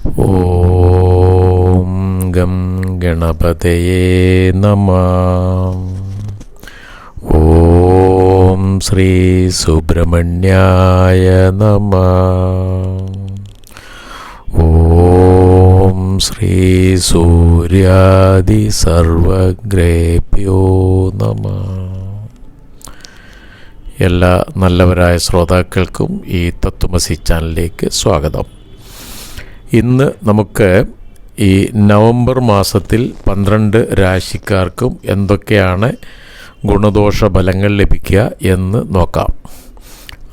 ഓം gum ഗണപതയേ നമഃ. ഓം ശ്രീ സുബ്രഹ്മണ്യായ നമഃ. ഓം ശ്രീ സൂര്യാദി സർവഗ്രേഭ്യോ നമഃ. എല്ലാ നല്ലവരായ ശ്രോതാക്കൾക്കും ഈ തത്വമസി ചാനലിലേക്ക് സ്വാഗതം. ഇന്ന് നമുക്ക് ഈ നവംബർ മാസത്തിൽ 12 രാശിക്കാർക്കും എന്തൊക്കെയാണ് ഗുണദോഷ ഫലങ്ങൾ ലഭിക്കുക എന്ന് നോക്കാം.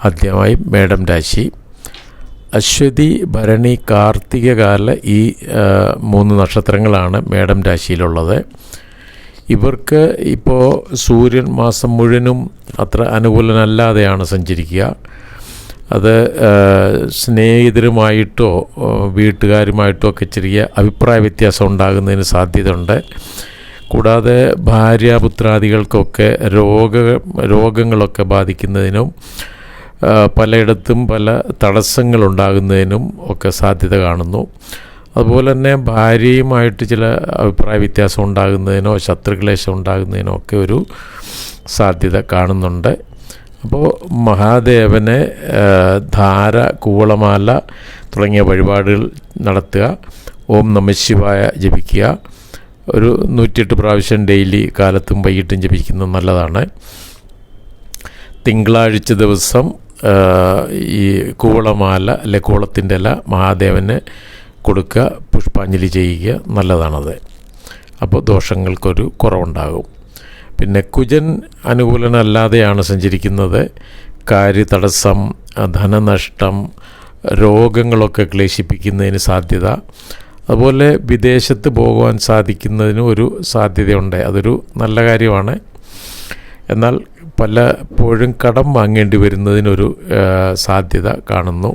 ആദ്യമായി മേടം രാശി. അശ്വതി, ഭരണി, കാർത്തികകാല ഈ 3 നക്ഷത്രങ്ങളാണ് മേടം രാശിയിലുള്ളത്. ഇവർക്ക് ഇപ്പോൾ സൂര്യൻ മാസം മുഴുവനും അത്ര അനുകൂലനല്ലാതെയാണ് സഞ്ചരിക്കുക. അത് സ്നേഹിതരുമായിട്ടോ വീട്ടുകാരുമായിട്ടോ ഒക്കെ ചെറിയ അഭിപ്രായ വ്യത്യാസം ഉണ്ടാകുന്നതിന് സാധ്യതയുണ്ട്. കൂടാതെ ഭാര്യാപുത്രാദികൾക്കൊക്കെ രോഗങ്ങളൊക്കെ ബാധിക്കുന്നതിനും പലയിടത്തും പല തടസ്സങ്ങളുണ്ടാകുന്നതിനും ഒക്കെ സാധ്യത കാണുന്നു. അതുപോലെ തന്നെ ഭാര്യയുമായിട്ട് ചില അഭിപ്രായ വ്യത്യാസം ഉണ്ടാകുന്നതിനോ ശത്രുക്ലേശം ഉണ്ടാകുന്നതിനോ ഒക്കെ ഒരു സാധ്യത കാണുന്നുണ്ട്. അപ്പോൾ മഹാദേവനെ ധാര, കൂവളമാല തുടങ്ങിയ വഴിപാടുകൾ നടത്തുക. ഓം നമഃശിവായ ജപിക്കുക. ഒരു 108 പ്രാവശ്യം ഡെയിലി കാലത്തും വൈകിട്ടും ജപിക്കുന്നത് നല്ലതാണ്. തിങ്കളാഴ്ച ദിവസം ഈ കൂവളമാല അല്ലെ കൂവളത്തിൻ്റെ ഇല മഹാദേവന് കൊടുക്കുക, പുഷ്പാഞ്ജലി ചെയ്യുക, നല്ലതാണത്. അപ്പോൾ ദോഷങ്ങൾക്കൊരു കുറവുണ്ടാകും. പിന്നെ കുജൻ അനുകൂലനല്ലാതെയാണ് സഞ്ചരിക്കുന്നത്. കാര്യതടസ്സം, ധനനഷ്ടം, രോഗങ്ങളൊക്കെ ക്ലേശിപ്പിക്കുന്നതിന് സാധ്യത. അതുപോലെ വിദേശത്ത് പോകുവാൻ സാധിക്കുന്നതിനും ഒരു സാധ്യതയുണ്ട്. അതൊരു നല്ല കാര്യമാണ്. എന്നാൽ പലപ്പോഴും കടം വാങ്ങേണ്ടി വരുന്നതിനൊരു സാധ്യത കാണുന്നു.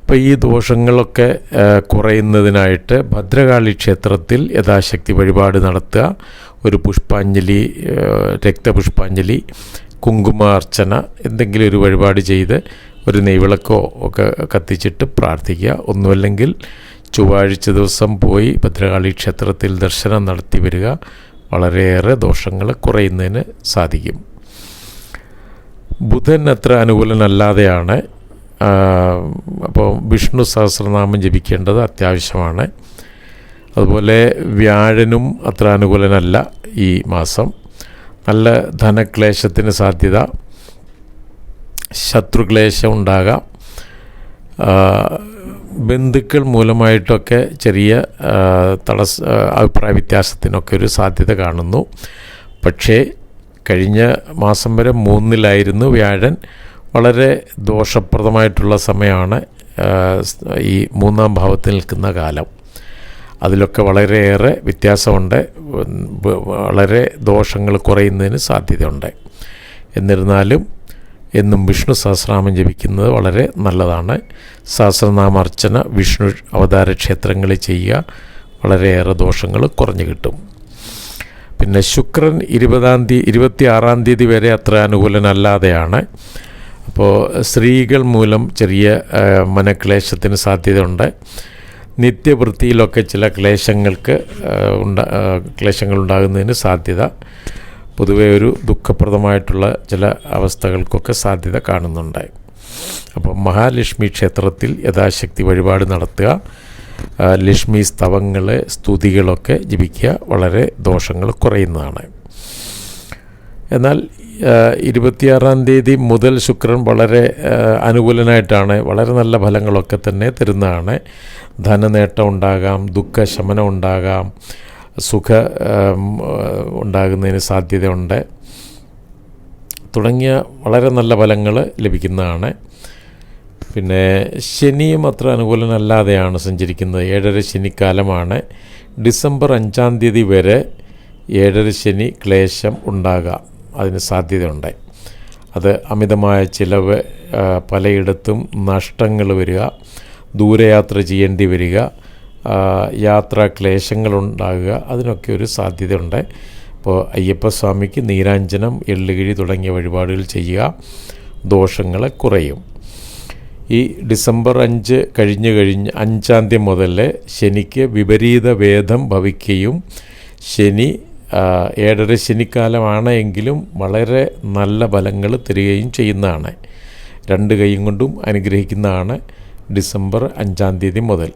അപ്പോൾ ഈ ദോഷങ്ങളൊക്കെ കുറയുന്നതിനായിട്ട് ഭദ്രകാളി ക്ഷേത്രത്തിൽ യഥാശക്തി വഴിപാട് നടത്തുക. ഒരു പുഷ്പാഞ്ജലി, രക്തപുഷ്പാഞ്ജലി, കുങ്കുമാർച്ചന എന്തെങ്കിലും ഒരു വഴിപാട് ചെയ്ത് ഒരു നെയ്വിളക്കോ ഒക്കെ കത്തിച്ചിട്ട് പ്രാർത്ഥിക്കുക. ഒന്നുമല്ലെങ്കിൽ ചൊവ്വാഴ്ച ദിവസം പോയി ഭദ്രകാളി ക്ഷേത്രത്തിൽ ദർശനം നടത്തി വരിക. വളരെയേറെ ദോഷങ്ങൾ കുറയുന്നതിന് സാധിക്കും. ബുധൻ അത്ര അനുകൂലനല്ലാതെയാണ്. അപ്പോൾ വിഷ്ണു സഹസ്രനാമം ജപിക്കേണ്ടത് അത്യാവശ്യമാണ്. അതുപോലെ വ്യാഴനും അത്ര അനുകൂലനല്ല ഈ മാസം. നല്ല ധനക്ലേശത്തിന് സാധ്യത, ശത്രുക്ലേശം ഉണ്ടാകാം. ബന്ധുക്കൾ മൂലമായിട്ടൊക്കെ ചെറിയ അഭിപ്രായ വ്യത്യാസത്തിനൊക്കെ ഒരു സാധ്യത കാണുന്നു. പക്ഷേ കഴിഞ്ഞ മാസം വരെ 3-ലായിരുന്നു വ്യാഴൻ. വളരെ ദോഷപ്രദമായിട്ടുള്ള സമയമാണ് ഈ 3-ാം ഭാവത്തിൽ നിൽക്കുന്ന കാലം. അതിലൊക്കെ വളരെയേറെ വ്യത്യാസമുണ്ട്. വളരെ ദോഷങ്ങൾ കുറയുന്നതിന് സാധ്യതയുണ്ട്. എന്നിരുന്നാലും എന്നും വിഷ്ണു സഹസ്രനാമം ജപിക്കുന്നത് വളരെ നല്ലതാണ്. സഹസ്രനാമാർച്ചന വിഷ്ണു അവതാര ക്ഷേത്രങ്ങളിൽ ചെയ്യുക. വളരെയേറെ ദോഷങ്ങൾ കുറഞ്ഞു കിട്ടും. പിന്നെ ശുക്രൻ 26-ാം തീയതി വരെ അത്ര അനുകൂലനല്ലാതെയാണ്. അപ്പോൾ സ്ത്രീകൾ മൂലം ചെറിയ മനക്ലേശത്തിന് സാധ്യതയുണ്ട്. നിത്യവൃത്തിയിലൊക്കെ ചില ക്ലേശങ്ങളുണ്ടാകുന്നതിന് സാധ്യത. പൊതുവെ ഒരു ദുഃഖപ്രദമായിട്ടുള്ള ചില അവസ്ഥകൾക്കൊക്കെ സാധ്യത കാണുന്നുണ്ട്. അപ്പോൾ മഹാലക്ഷ്മി ക്ഷേത്രത്തിൽ യഥാശക്തി വഴിപാട് നടത്തുക. ലക്ഷ്മി സ്തവങ്ങൾ, സ്തുതികളൊക്കെ ജപിക്കുക. വളരെ ദോഷങ്ങൾ കുറയുന്നതാണ്. എന്നാൽ 26-ാം തീയതി മുതൽ ശുക്രൻ വളരെ അനുകൂലനായിട്ടാണ്. വളരെ നല്ല ഫലങ്ങളൊക്കെ തന്നെ തരുന്നതാണ്. ധനനേട്ടം ഉണ്ടാകാം, ദുഃഖശമനം ഉണ്ടാകാം, സുഖ ഉണ്ടാകുന്നതിന് സാധ്യതയുണ്ട് തുടങ്ങിയ വളരെ നല്ല ഫലങ്ങൾ ലഭിക്കുന്നതാണ്. പിന്നെ ശനിയും അത്ര അനുകൂലനല്ലാതെയാണ് സഞ്ചരിക്കുന്നത്. 7.5 ശനിക്കാലമാണ്. ഡിസംബർ 5-ാം തീയതി വരെ 7.5 ശനി ക്ലേശം ഉണ്ടാകാം. അതിന് സാധ്യതയുണ്ട്. അത് അമിതമായ ചിലവ്, പലയിടത്തും നഷ്ടങ്ങൾ വരിക, ദൂരയാത്ര ചെയ്യേണ്ടി വരിക, യാത്രാ ക്ലേശങ്ങളുണ്ടാകുക, അതിനൊക്കെ ഒരു സാധ്യതയുണ്ട്. അപ്പോൾ അയ്യപ്പസ്വാമിക്ക് നീരാഞ്ജനം, എള്ളുകിഴി തുടങ്ങിയ വഴിപാടുകൾ ചെയ്യുക. ദോഷങ്ങൾ കുറയും. ഈ ഡിസംബർ 5 കഴിഞ്ഞ് 5-ാം തീയതി മുതൽ ശനിക്ക് വിപരീത വേദം ഭവിക്കുകയും ശനി 7.5 ശനിക്കാലമാണ് എങ്കിലും വളരെ നല്ല ഫലങ്ങൾ തരികയും ചെയ്യുന്നതാണ്. 2 കൈയും കൊണ്ടും അനുഗ്രഹിക്കുന്നതാണ്. ഡിസംബർ 5-ാം തീയതി മുതൽ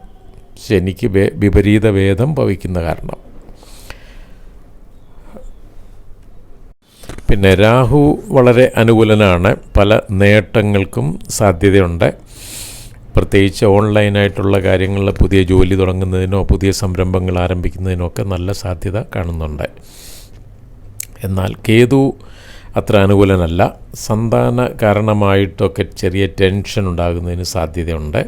ശനിക്ക് വിപരീത വേദം ഭവിക്കുന്ന കാരണം. പിന്നെ രാഹു വളരെ അനുകൂലനാണ്. പല നേട്ടങ്ങൾക്കും സാധ്യതയുണ്ട്. പ്രത്യേകിച്ച് ഓൺലൈനായിട്ടുള്ള കാര്യങ്ങളിൽ പുതിയ ജോലി തുടങ്ങുന്നതിനോ പുതിയ സംരംഭങ്ങൾ ആരംഭിക്കുന്നതിനോ ഒക്കെ നല്ല സാധ്യത കാണുന്നുണ്ട്. എന്നാൽ കേതു അത്ര അനുകൂലനല്ല. സന്താന കാരണമായിട്ടൊക്കെ ചെറിയ ടെൻഷൻ ഉണ്ടാകുന്നതിന് സാധ്യതയുണ്ട്.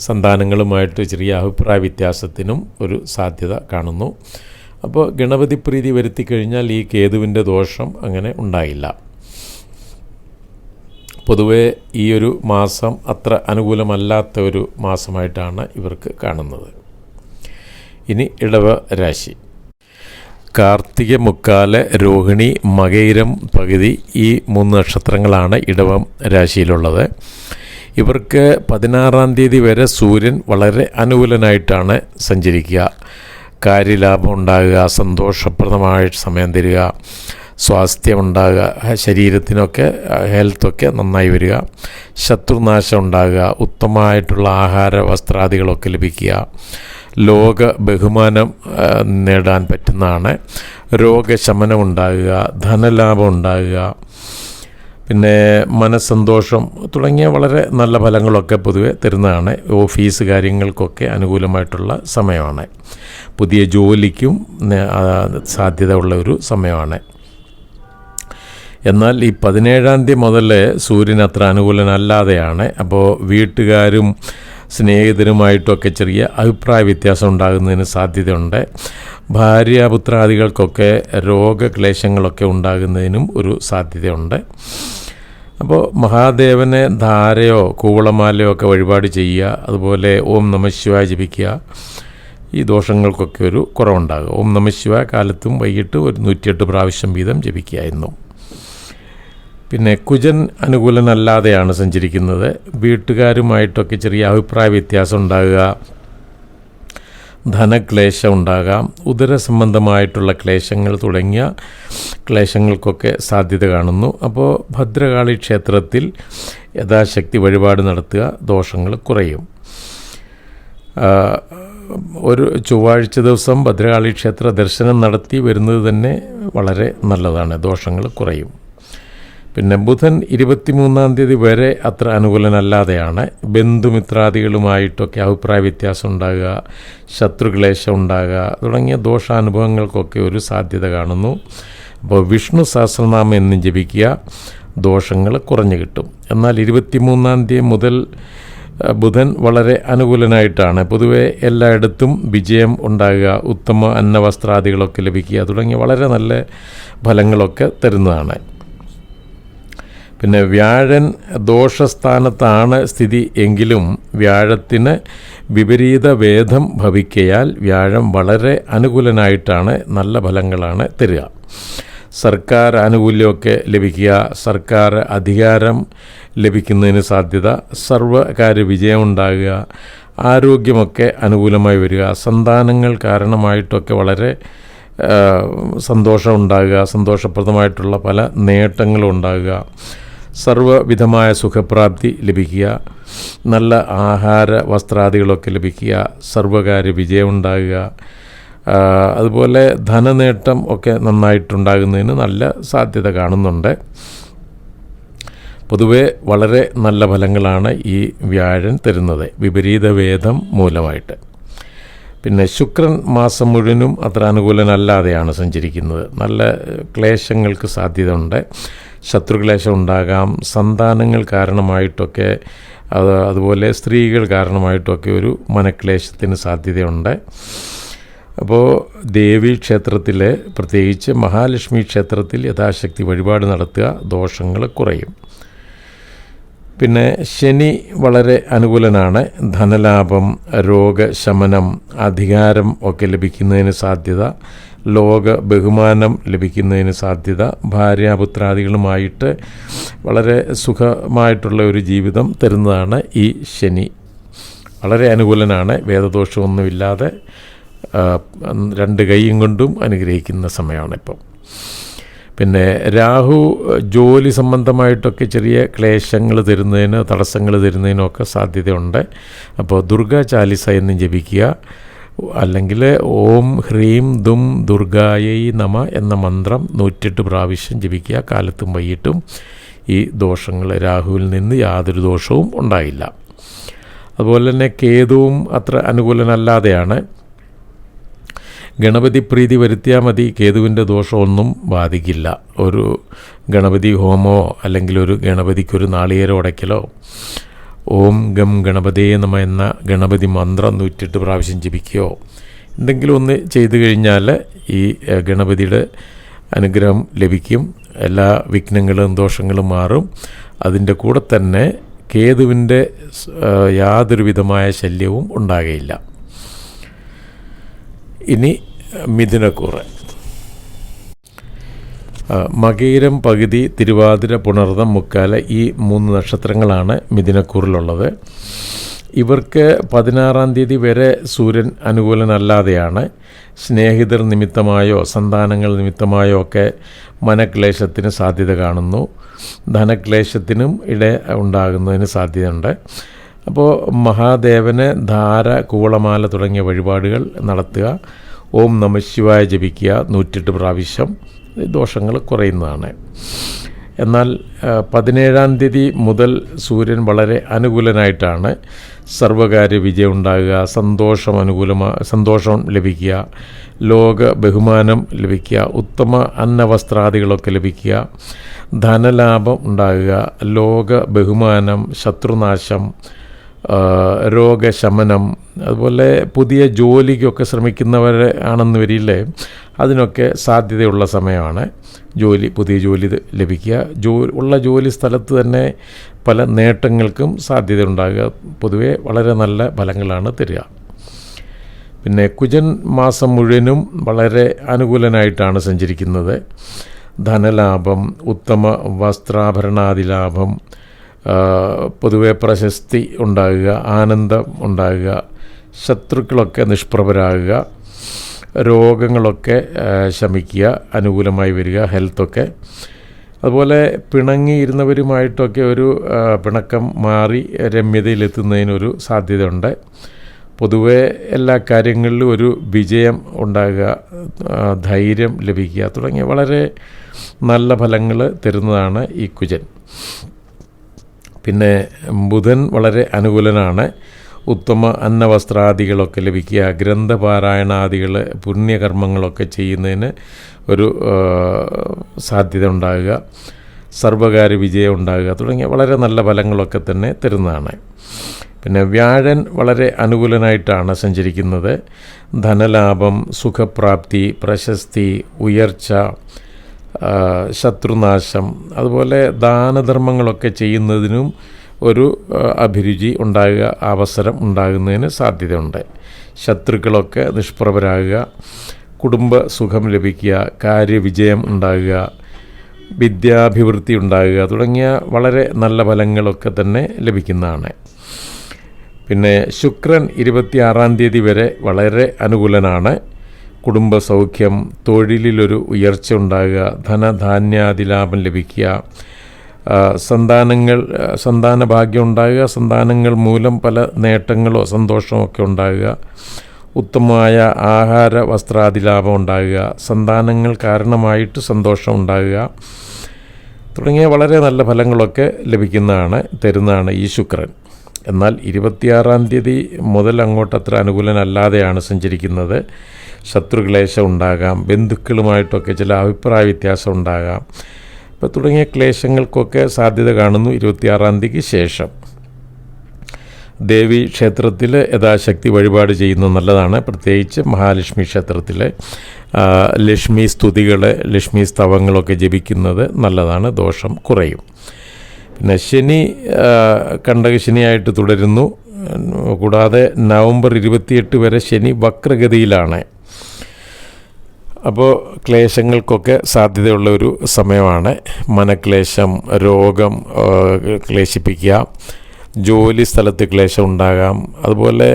സന്താനങ്ങളുമായിട്ട് ചെറിയ അഭിപ്രായ വ്യത്യാസത്തിനും ഒരു സാധ്യത കാണുന്നു. അപ്പോൾ ഗണപതി പ്രീതി വരുത്തി കഴിഞ്ഞാൽ ഈ കേതുവിൻ്റെ ദോഷം അങ്ങനെ ഉണ്ടായില്ല. പൊതുവേ ഈ ഒരു മാസം അത്ര അനുകൂലമല്ലാത്ത ഒരു മാസമായിട്ടാണ് ഇവർക്ക് കാണുന്നത്. ഇനി ഇടവ രാശി. കാർത്തിക, മുക്കാല്, രോഹിണി, മകയിരം പകുതി ഈ 3 നക്ഷത്രങ്ങളാണ് ഇടവം രാശിയിലുള്ളത്. ഇവർക്ക് 16-ാം തീയതി വരെ സൂര്യൻ വളരെ അനുകൂലനായിട്ടാണ് സഞ്ചരിക്കുക. കാര്യലാഭം ഉണ്ടാകുക, സന്തോഷപ്രദമായ സമയം തരിക, സ്വാസ്ഥ്യമുണ്ടാകുക, ശരീരത്തിനൊക്കെ ഹെൽത്തൊക്കെ നന്നായി വരിക, ശത്രുനാശം ഉണ്ടാകുക, ഉത്തമമായിട്ടുള്ള ആഹാര വസ്ത്രാദികളൊക്കെ ലഭിക്കുക, ലോക ബഹുമാനം നേടാൻ പറ്റുന്നതാണ്, രോഗശമനം ഉണ്ടാകുക, ധനലാഭം ഉണ്ടാകുക, പിന്നെ മനസ്സന്തോഷം തുടങ്ങിയ വളരെ നല്ല ഫലങ്ങളൊക്കെ പൊതുവെ തരുന്നതാണ്. ഓഫീസ് കാര്യങ്ങൾക്കൊക്കെ അനുകൂലമായിട്ടുള്ള സമയമാണ്. പുതിയ ജോലിക്കും സാധ്യത ഉള്ള ഒരു സമയമാണ്. എന്നാൽ ഈ 17-ാം തീയതി മുതൽ സൂര്യൻ അത്ര അനുകൂലനല്ലാതെയാണ്. അപ്പോൾ വീട്ടുകാരും സ്നേഹിതരുമായിട്ടൊക്കെ ചെറിയ അഭിപ്രായ വ്യത്യാസം ഉണ്ടാകുന്നതിന് സാധ്യതയുണ്ട്. ഭാര്യാപുത്രാദികൾക്കൊക്കെ രോഗക്ലേശങ്ങളൊക്കെ ഉണ്ടാകുന്നതിനും ഒരു സാധ്യതയുണ്ട്. അപ്പോൾ മഹാദേവനെ ധാരയോ കൂവളമാലയോ ഒക്കെ വഴിപാട് ചെയ്യുക. അതുപോലെ ഓം നമഃശിവായ ജപിക്കുക. ഈ ദോഷങ്ങൾക്കൊക്കെ ഒരു കുറവുണ്ടാകും. ഓം നമഃശിവായ കാലത്തും വൈകിട്ട് ഒരു 108 പ്രാവശ്യം വീതം ജപിക്കുകയായിരുന്നു. പിന്നെ കുജൻ അനുകൂലനല്ലാതെയാണ് സഞ്ചരിക്കുന്നത്. വീട്ടുകാരുമായിട്ടൊക്കെ ചെറിയ അഭിപ്രായ വ്യത്യാസം ഉണ്ടാകുക, ധനക്ലേശം ഉണ്ടാകാം, ഉദരസംബന്ധമായിട്ടുള്ള ക്ലേശങ്ങൾ തുടങ്ങിയ ക്ലേശങ്ങൾക്കൊക്കെ സാധ്യത കാണുന്നു. അപ്പോൾ ഭദ്രകാളി ക്ഷേത്രത്തിൽ യഥാശക്തി വഴിപാട് നടത്തുക, ദോഷങ്ങൾ കുറയും. ഒരു ചൊവ്വാഴ്ച ദിവസം ഭദ്രകാളി ക്ഷേത്ര ദർശനം നടത്തി വരുന്നത് തന്നെ വളരെ നല്ലതാണ്, ദോഷങ്ങൾ കുറയും. പിന്നെ ബുധൻ 23-ാം തീയതി വരെ അത്ര അനുകൂലനല്ലാതെയാണ്. ബന്ധുമിത്രാദികളുമായിട്ടൊക്കെ അഭിപ്രായ വ്യത്യാസം ഉണ്ടാകുക, ശത്രുക്ലേശം ഉണ്ടാകുക തുടങ്ങിയ ദോഷാനുഭവങ്ങൾക്കൊക്കെ ഒരു സാധ്യത കാണുന്നു. അപ്പോൾ വിഷ്ണു സഹസ്രനാമം എന്നും ജപിക്കുക, ദോഷങ്ങൾ കുറഞ്ഞു കിട്ടും. എന്നാൽ 23-ാം തീയതി മുതൽ ബുധൻ വളരെ അനുകൂലനായിട്ടാണ്. പൊതുവെ എല്ലായിടത്തും വിജയം ഉണ്ടാകുക, ഉത്തമ അന്നവസ്ത്രാദികളൊക്കെ ലഭിക്കുക തുടങ്ങിയ വളരെ നല്ല ഫലങ്ങളൊക്കെ തരുന്നതാണ്. പിന്നെ വ്യാഴൻ ദോഷസ്ഥാനത്താണ് സ്ഥിതി എങ്കിലും വ്യാഴത്തിന് വിപരീത വേദം ഭവിക്കയാൽ വ്യാഴം വളരെ അനുകൂലനായിട്ടാണ്, നല്ല ഫലങ്ങളാണ് തരിക. സർക്കാർ ആനുകൂല്യമൊക്കെ ലഭിക്കുക, സർക്കാർ അധികാരം ലഭിക്കുന്നതിന് സാധ്യത, സർവകാര്യ വിജയം ഉണ്ടാകുക, ആരോഗ്യമൊക്കെ അനുകൂലമായി വരിക, സന്താനങ്ങൾ കാരണമായിട്ടൊക്കെ വളരെ സന്തോഷം ഉണ്ടാകുക, സന്തോഷപ്രദമായിട്ടുള്ള പല നേട്ടങ്ങളും ഉണ്ടാകുക, സർവ്വവിധമായ സുഖപ്രാപ്തി ലഭിക്കുക, നല്ല ആഹാര വസ്ത്രാദികളൊക്കെ ലഭിക്കുക, സർവകാര്യ വിജയം ഉണ്ടാകുക, അതുപോലെ ധനനേട്ടം ഒക്കെ നന്നായിട്ടുണ്ടാകുന്നതിന് നല്ല സാധ്യത കാണുന്നുണ്ട്. പൊതുവെ വളരെ നല്ല ഫലങ്ങളാണ് ഈ വ്യാഴൻ തരുന്നത്, വിപരീത വേദം മൂലമായിട്ട്. പിന്നെ ശുക്രൻ മാസം മുഴുവനും അത്ര അനുകൂലനല്ലാതെയാണ് സഞ്ചരിക്കുന്നത്. നല്ല ക്ലേശങ്ങൾക്ക് സാധ്യതയുണ്ട്, ശത്രുക്ലേശം ഉണ്ടാകാം, സന്താനങ്ങൾ കാരണമായിട്ടൊക്കെ അതുപോലെ സ്ത്രീകൾ കാരണമായിട്ടൊക്കെ ഒരു മനക്ലേശത്തിന് സാധ്യതയുണ്ട്. അപ്പോൾ ദേവീ ക്ഷേത്രത്തിൽ, പ്രത്യേകിച്ച് മഹാലക്ഷ്മി ക്ഷേത്രത്തിൽ യഥാശക്തി വഴിപാട് നടത്തുക, ദോഷങ്ങൾ കുറയും. പിന്നെ ശനി വളരെ അനുകൂലനാണ്. ധനലാഭം, രോഗശമനം, അധികാരം ഒക്കെ ലഭിക്കുന്നതിന് സാധ്യത, ലോക ബഹുമാനം ലഭിക്കുന്നതിന് സാധ്യത, ഭാര്യാപുത്രാദികളുമായിട്ട് വളരെ സുഖമായിട്ടുള്ള ഒരു ജീവിതം തരുന്നതാണ് ഈ ശനി. വളരെ അനുകൂലനാണ്, വേദദോഷമൊന്നുമില്ലാതെ രണ്ട് കൈയും കൊണ്ടും അനുഗ്രഹിക്കുന്ന സമയമാണിപ്പം. പിന്നെ രാഹു ജോലി സംബന്ധമായിട്ടൊക്കെ ചെറിയ ക്ലേശങ്ങൾ തരുന്നതിന്, തടസ്സങ്ങൾ തരുന്നതിനൊക്കെ സാധ്യതയുണ്ട്. അപ്പോൾ ദുർഗാ ചാലിസ എന്ന് ജപിക്കുക, അല്ലെങ്കിൽ ഓം ഹ്രീം ദും ദുർഗായൈ നമ എന്ന മന്ത്രം 108 പ്രാവശ്യം ജപിക്കുക, കാലത്തും വൈകിട്ടും. ഈ ദോഷങ്ങൾ, രാഹുവിൽ നിന്ന് യാതൊരു ദോഷവും ഉണ്ടായില്ല. അതുപോലെ തന്നെ കേതുവും അത്ര അനുകൂലനല്ലാതെയാണ്. ഗണപതി പ്രീതി വരുത്തിയാൽ മതി, കേതുവിൻ്റെ ദോഷമൊന്നും ബാധിക്കില്ല. ഒരു ഗണപതി ഹോമോ അല്ലെങ്കിൽ ഒരു ഗണപതിക്കൊരു നാളികേരം ഉടയ്ക്കലോ, ഓം ഗം ഗണപതേ നമ എന്ന ഗണപതി മന്ത്രം 108 പ്രാവശ്യം ജപിക്കുകയോ എന്തെങ്കിലും ഒന്ന് ചെയ്തു കഴിഞ്ഞാൽ ഈ ഗണപതിയുടെ അനുഗ്രഹം ലഭിക്കും. എല്ലാ വിഘ്നങ്ങളും ദോഷങ്ങളും മാറും. അതിൻ്റെ കൂടെ തന്നെ കേതുവിൻ്റെ യാതൊരുവിധമായ ശല്യവും ഉണ്ടാകുകയില്ല. ഇനി മിഥുനക്കൂറ്. മകയിരം, പകുതി, തിരുവാതിര, പുണർതം, മുക്കാല ഈ 3 നക്ഷത്രങ്ങളാണ് മിഥുനക്കൂറിലുള്ളത്. ഇവർക്ക് 16-ാം തീയതി വരെ സൂര്യൻ അനുകൂലനല്ലാതെയാണ്. സ്നേഹിതർ നിമിത്തമായോ സന്താനങ്ങൾ നിമിത്തമായോ ഒക്കെ മനക്ലേശത്തിന് സാധ്യത കാണുന്നു. ധനക്ലേശത്തിനും ഇട ഉണ്ടാകുന്നതിന് സാധ്യതയുണ്ട്. അപ്പോൾ മഹാദേവന് ധാര, കൂവളമാല തുടങ്ങിയ വഴിപാടുകൾ നടത്തുക. ഓം നമഃശിവായ ജപിക്കുക 108 പ്രാവശ്യം. ദോഷങ്ങൾ കുറയുന്നതാണ്. എന്നാൽ 17-ാം തീയതി മുതൽ സൂര്യൻ വളരെ അനുകൂലനായിട്ടാണ്. സർവകാര്യ വിജയം ഉണ്ടാകുക, സന്തോഷം ലഭിക്കുക, ലോക ബഹുമാനം ലഭിക്കുക, ഉത്തമ അന്നവസ്ത്രാദികളൊക്കെ ലഭിക്കുക, ധനലാഭം ഉണ്ടാകുക, ലോക ബഹുമാനം, ശത്രുനാശം, രോഗശമനം. അതുപോലെ പുതിയ ജോലിക്കൊക്കെ ശ്രമിക്കുന്നവർ ആണെന്ന് വരില്ലേ, അതിനൊക്കെ സാധ്യതയുള്ള സമയമാണ്. പുതിയ ജോലി ലഭിക്കുക, ഉള്ള ജോലി സ്ഥലത്ത് തന്നെ പല നേട്ടങ്ങൾക്കും സാധ്യത ഉണ്ടാകുക. പൊതുവെ വളരെ നല്ല ഫലങ്ങളാണ് തരിക. പിന്നെ കുജൻ മാസം മുഴുവനും വളരെ അനുകൂലനായിട്ടാണ് സഞ്ചരിക്കുന്നത്. ധനലാഭം, ഉത്തമ വസ്ത്രാഭരണാദി ലാഭം, പൊതുവെ പ്രശസ്തി ഉണ്ടാകുക, ആനന്ദം ഉണ്ടാകുക, ശത്രുക്കളൊക്കെ നിഷ്പ്രഭരാകുക, രോഗങ്ങളൊക്കെ ശമിക്കുക, അനുകൂലമായി വരിക, ഹെൽത്തൊക്കെ. അതുപോലെ പിണങ്ങിയിരുന്നവരുമായിട്ടൊക്കെ ഒരു പിണക്കം മാറി രമ്യതയിലെത്തുന്നതിനൊരു സാധ്യതയുണ്ട്. പൊതുവെ എല്ലാ കാര്യങ്ങളിലും ഒരു വിജയം ഉണ്ടാകുക, ധൈര്യം ലഭിക്കുക തുടങ്ങിയ വളരെ നല്ല ഫലങ്ങൾ തരുന്നതാണ് ഈ കുജൻ. പിന്നെ ബുധൻ വളരെ അനുകൂലനാണ്. ഉത്തമ അന്നവസ്ത്രാദികളൊക്കെ ലഭിക്കുക, ഗ്രന്ഥപാരായണാദികൾ, പുണ്യകർമ്മങ്ങളൊക്കെ ചെയ്യുന്നതിന് ഒരു സാധ്യത ഉണ്ടാകുക, സർവകാര്യ വിജയം ഉണ്ടാകുക തുടങ്ങിയ വളരെ നല്ല ഫലങ്ങളൊക്കെ തന്നെ തരുന്നതാണ്. പിന്നെ വ്യാഴൻ വളരെ അനുകൂലനായിട്ടാണ് സഞ്ചരിക്കുന്നത്. ധനലാഭം, സുഖപ്രാപ്തി, പ്രശസ്തി, ഉയർച്ച, ശത്രുനാശം, അതുപോലെ ദാനധർമ്മങ്ങളൊക്കെ ചെയ്യുന്നതിനും ഒരു അഭിരുചി ഉണ്ടാകുക, അവസരം ഉണ്ടാകുന്നതിന് സാധ്യതയുണ്ട്. ശത്രുക്കളൊക്കെ നിഷ്പ്രഭരാകുക, കുടുംബ സുഖം ലഭിക്കുക, കാര്യവിജയം ഉണ്ടാകുക, വിദ്യാഭിവൃദ്ധി ഉണ്ടാകുക തുടങ്ങിയ വളരെ നല്ല ഫലങ്ങളൊക്കെ തന്നെ ലഭിക്കുന്നതാണ്. പിന്നെ ശുക്രൻ 26-ാം തീയതി വരെ വളരെ അനുകൂലനാണ്. കുടുംബസൗഖ്യം, തൊഴിലിലൊരു ഉയർച്ച ഉണ്ടാകുക, ധനധാന്യാദി ലാഭം ലഭിക്കുക, സന്താന ഭാഗ്യം ഉണ്ടാകുക, സന്താനങ്ങൾ മൂലം പല നേട്ടങ്ങളോ സന്തോഷമോ ഒക്കെ ഉണ്ടാകുക, ഉത്തമമായ ആഹാര വസ്ത്രാദി ലാഭം ഉണ്ടാകുക, സന്താനങ്ങൾ കാരണമായിട്ട് സന്തോഷം ഉണ്ടാകുക തുടങ്ങിയ വളരെ നല്ല ഫലങ്ങളൊക്കെ തരുന്നതാണ് ഈ ശുക്രൻ. എന്നാൽ 26-ാം തീയതി മുതൽ അങ്ങോട്ട് അത്ര അനുകൂലനല്ലാതെയാണ് സഞ്ചരിക്കുന്നത്. ശത്രുക്ലേശം ഉണ്ടാകാം, ബന്ധുക്കളുമായിട്ടൊക്കെ ചില അഭിപ്രായ വ്യത്യാസം ഉണ്ടാകാം. അപ്പോൾ തുടങ്ങിയ ക്ലേശങ്ങൾക്കൊക്കെ സാധ്യത കാണുന്നു 26-ാം തീയതിക്ക് ശേഷം. ദേവി ക്ഷേത്രത്തിൽ യഥാശക്തി വഴിപാട് ചെയ്യുന്നത് നല്ലതാണ്. പ്രത്യേകിച്ച് മഹാലക്ഷ്മി ക്ഷേത്രത്തിൽ ലക്ഷ്മി സ്തുതികൾ, ലക്ഷ്മി സ്തവങ്ങളൊക്കെ ജപിക്കുന്നത് നല്ലതാണ്, ദോഷം കുറയും. പിന്നെ ശനി കണ്ടകശനിയായിട്ട് തുടരുന്നു. കൂടാതെ നവംബർ 28 വരെ ശനി വക്രഗതിയിലാണ്. അപ്പോൾ ക്ലേശങ്ങൾക്കൊക്കെ സാധ്യതയുള്ള ഒരു സമയമാണ്. മനക്ലേശം, രോഗം ക്ലേശിപ്പിക്കുക, ജോലി സ്ഥലത്ത് ക്ലേശം ഉണ്ടാകാം. അതുപോലെ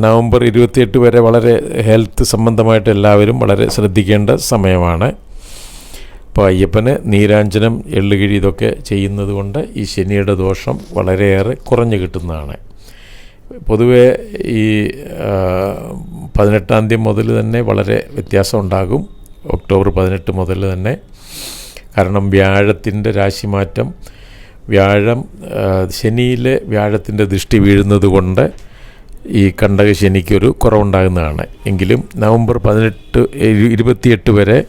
നവംബർ 28 വരെ വളരെ ഹെൽത്ത് സംബന്ധമായിട്ട് എല്ലാവരും വളരെ ശ്രദ്ധിക്കേണ്ട സമയമാണ്. അപ്പോൾ അയ്യപ്പന് നീരാഞ്ജനം, എള്ളുകിഴി ഇതൊക്കെ ചെയ്യുന്നത് കൊണ്ട് ഈ ശനിയുടെ ദോഷം വളരെയേറെ കുറഞ്ഞു കിട്ടുന്നതാണ്. പൊതുവേ ഈ 18-ാം തീയതി മുതൽ തന്നെ വളരെ വ്യത്യാസം ഉണ്ടാകും, ഒക്ടോബർ 18 മുതൽ തന്നെ. കാരണം വ്യാഴത്തിൻ്റെ രാശിമാറ്റം, ശനിയിലെ വ്യാഴത്തിൻ്റെ ദൃഷ്ടി വീഴുന്നത് കൊണ്ട് ഈ കണ്ടക ശനിക്കൊരു കുറവുണ്ടാകുന്നതാണ്. എങ്കിലും നവംബർ 28 വരെ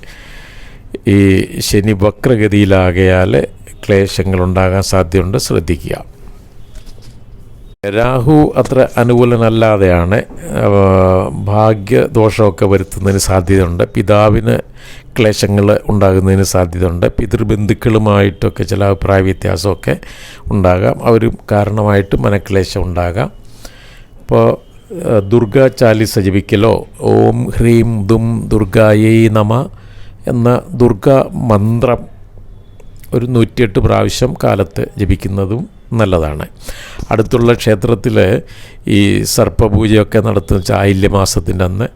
ഈ ശനി വക്രഗതിയിലാകയാൽ ക്ലേശങ്ങളുണ്ടാകാൻ സാധ്യതയുണ്ട്, ശ്രദ്ധിക്കുക. രാഹു അത്ര അനുകൂലനല്ലാതെയാണ്, ഭാഗ്യദോഷമൊക്കെ വരുത്തുന്നതിന് സാധ്യതയുണ്ട്. പിതാവിന് ക്ലേശങ്ങൾ ഉണ്ടാകുന്നതിന് സാധ്യതയുണ്ട്. പിതൃബന്ധുക്കളുമായിട്ടൊക്കെ ചില അഭിപ്രായ വ്യത്യാസമൊക്കെ ഉണ്ടാകാം, അവരും കാരണമായിട്ട് മനക്ലേശം ഉണ്ടാകാം. അപ്പോൾ ദുർഗാ ചാലിസ ജപിക്കലോ, ഓം ഹ്രീം ദും ദുർഗായൈ നമ എന്ന ദുർഗാ മന്ത്രം ഒരു 108 പ്രാവശ്യം കാലത്ത് ജപിക്കുന്നതും നല്ലതാണ്. അടുത്തുള്ള ക്ഷേത്രത്തിൽ ഈ സർപ്പപൂജയൊക്കെ നടത്തുന്ന ആയില്യമാസത്തിൻ്റെ അന്ന്,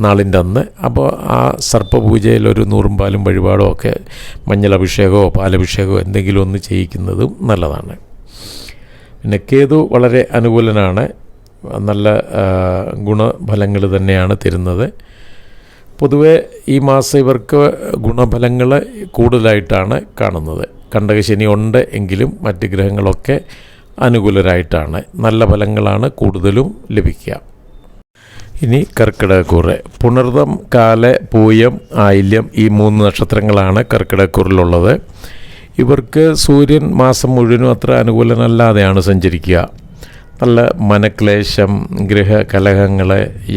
നാളിൻ്റെ അന്ന്. അപ്പോൾ ആ സർപ്പപൂജയിൽ ഒരു നൂറും പാലും വഴിപാടോ ഒക്കെ, മഞ്ഞളഭിഷേകമോ പാലഭിഷേകമോ എന്തെങ്കിലും ഒന്ന് ചെയ്യിക്കുന്നതും നല്ലതാണ്. പിന്നെ കേതു വളരെ അനുകൂലനാണ്, നല്ല ഗുണഫലങ്ങൾ തന്നെയാണ് തരുന്നത്. പൊതുവെ ഈ മാസം ഇവർക്ക് ഗുണഫലങ്ങൾ കൂടുതലായിട്ടാണ് കാണുന്നത്. കണ്ടകശനി ഉണ്ട് എങ്കിലും മറ്റ് ഗ്രഹങ്ങളൊക്കെ അനുകൂലരായിട്ടാണ്, നല്ല ഫലങ്ങളാണ് കൂടുതലും ലഭിക്കുക. ഇനി കർക്കിടകക്കൂറ്. പുണർതം, കാല, പൂയം, ആയില്യം ഈ 3 നക്ഷത്രങ്ങളാണ് കർക്കിടകക്കൂറിലുള്ളത്. ഇവർക്ക് സൂര്യൻ മാസം മുഴുവനും അത്ര അനുകൂലനല്ലാതെയാണ് സഞ്ചരിക്കുക. നല്ല മനക്ലേശം, ഗൃഹകലഹങ്ങൾ,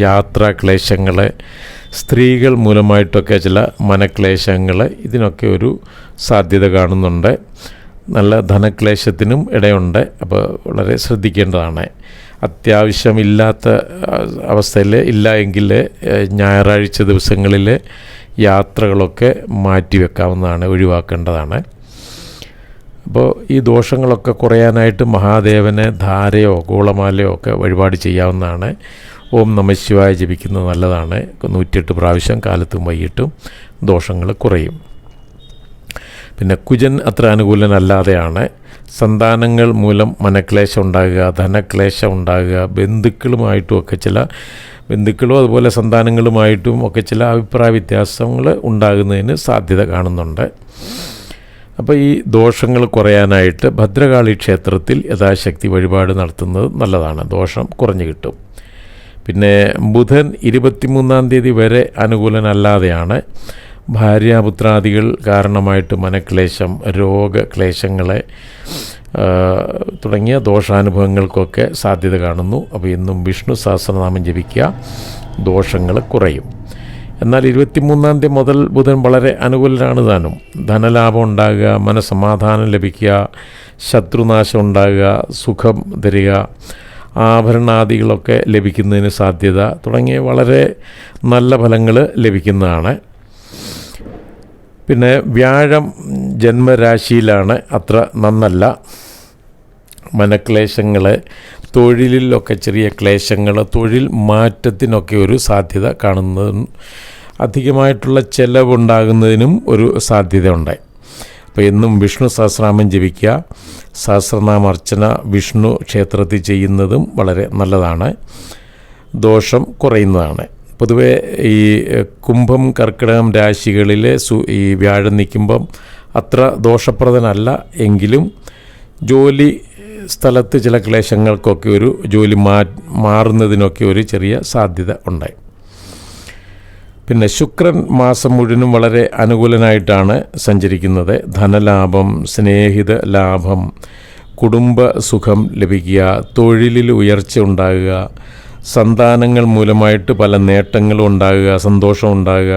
യാത്രാക്ലേശങ്ങൾ, സ്ത്രീകൾ മൂലമായിട്ടൊക്കെ ചില മനക്ലേശങ്ങൾ, ഇതിനൊക്കെ ഒരു സാധ്യത കാണുന്നുണ്ട്. നല്ല ധനക്ലേശത്തിനും ഇടയുണ്ട്. അപ്പോൾ വളരെ ശ്രദ്ധിക്കേണ്ടതാണ്. അത്യാവശ്യമില്ലാത്ത അവസ്ഥയിൽ ഇല്ല എങ്കിൽ ഞായറാഴ്ച ദിവസങ്ങളിൽ യാത്രകളൊക്കെ മാറ്റിവെക്കാവുന്നതാണ്, ഒഴിവാക്കേണ്ടതാണ്. അപ്പോൾ ഈ ദോഷങ്ങളൊക്കെ കുറയാനായിട്ട് മഹാദേവന് ധാരയോ ഗോളമാലയോ ഒക്കെ വഴിപാട് ചെയ്യാവുന്നതാണ്. ഓം നമഃശിവായ ജപിക്കുന്നത് നല്ലതാണ്. 108 പ്രാവശ്യം കാലത്തും വൈകിട്ടും ദോഷങ്ങൾ കുറയും. പിന്നെ കുജൻ അത്ര അനുകൂലനല്ലാതെയാണ്. സന്താനങ്ങൾ മൂലം മനക്ലേശം ഉണ്ടാകുക, ധനക്ലേശം ഉണ്ടാകുക, ബന്ധുക്കളും അതുപോലെ സന്താനങ്ങളുമായിട്ടും ഒക്കെ ചില അഭിപ്രായ വ്യത്യാസങ്ങൾ ഉണ്ടാകുന്നതിന് സാധ്യത കാണുന്നുണ്ട്. അപ്പോൾ ഈ ദോഷങ്ങൾ കുറയാനായിട്ട് ഭദ്രകാളി ക്ഷേത്രത്തിൽ യഥാശക്തി വഴിപാട് നടത്തുന്നത് നല്ലതാണ്, ദോഷം കുറഞ്ഞു കിട്ടും. പിന്നെ ബുധൻ 23-ാം തീയതി വരെ അനുകൂലനല്ലാതെയാണ്. ഭാര്യാപുത്രാദികൾ കാരണമായിട്ട് മനക്ലേശം, രോഗക്ലേശങ്ങളെ തുടങ്ങിയ ദോഷാനുഭവങ്ങൾക്കൊക്കെ സാധ്യത കാണുന്നു. അപ്പോൾ ഇന്നും വിഷ്ണു സഹസ്രനാമം ജപിക്കുക, ദോഷങ്ങൾ കുറയും. എന്നാൽ 23-ാം തീയതി മുതൽ ബുധൻ വളരെ അനുകൂലനാണ് താനും. ധനലാഭം ഉണ്ടാകുക, മനസ്സമാധാനം ലഭിക്കുക, ശത്രുനാശം ഉണ്ടാകുക, സുഖം തരിക, ആഭരണാദികളൊക്കെ ലഭിക്കുന്നതിന് സാധ്യത തുടങ്ങിയ വളരെ നല്ല ഫലങ്ങൾ ലഭിക്കുന്നതാണ്. പിന്നെ വ്യാഴം ജന്മരാശിയിലാണ്, അത്ര നന്നല്ല. മനക്ലേശങ്ങൾ, തൊഴിലിലൊക്കെ ചെറിയ ക്ലേശങ്ങൾ, തൊഴിൽ മാറ്റത്തിനൊക്കെ ഒരു സാധ്യത കാണുന്നതും അധികമായിട്ടുള്ള ചെലവുണ്ടാകുന്നതിനും ഒരു സാധ്യതയുണ്ട്. അപ്പോൾ എന്നും വിഷ്ണു സഹസ്രനാമം ജപിക്കുക, സഹസ്രനാമ അർച്ചന വിഷ്ണു ക്ഷേത്രത്തിൽ ചെയ്യുന്നതും വളരെ നല്ലതാണ്, ദോഷം കുറയുന്നതാണ്. പൊതുവെ ഈ കുംഭം, കർക്കിടകം രാശികളിൽ ഈ വ്യാഴം നിൽക്കുമ്പം അത്ര ദോഷപ്രദനല്ല എങ്കിലും ജോലി സ്ഥലത്ത് ചില ക്ലേശങ്ങൾക്കൊക്കെ ഒരു ജോലി മാറുന്നതിനൊക്കെ ഒരു ചെറിയ സാധ്യത ഉണ്ട്. പിന്നെ ശുക്രൻ മാസം മുഴുവനും വളരെ അനുകൂലനായിട്ടാണ് സഞ്ചരിക്കുന്നത്. ധനലാഭം, സ്നേഹിത ലാഭം, കുടുംബ സുഖം ലഭിക്കുക, തൊഴിലിൽ ഉയർച്ച ഉണ്ടാകുക, സന്താനങ്ങൾ മൂലമായിട്ട് പല നേട്ടങ്ങളും ഉണ്ടാകുക, സന്തോഷം ഉണ്ടാകുക,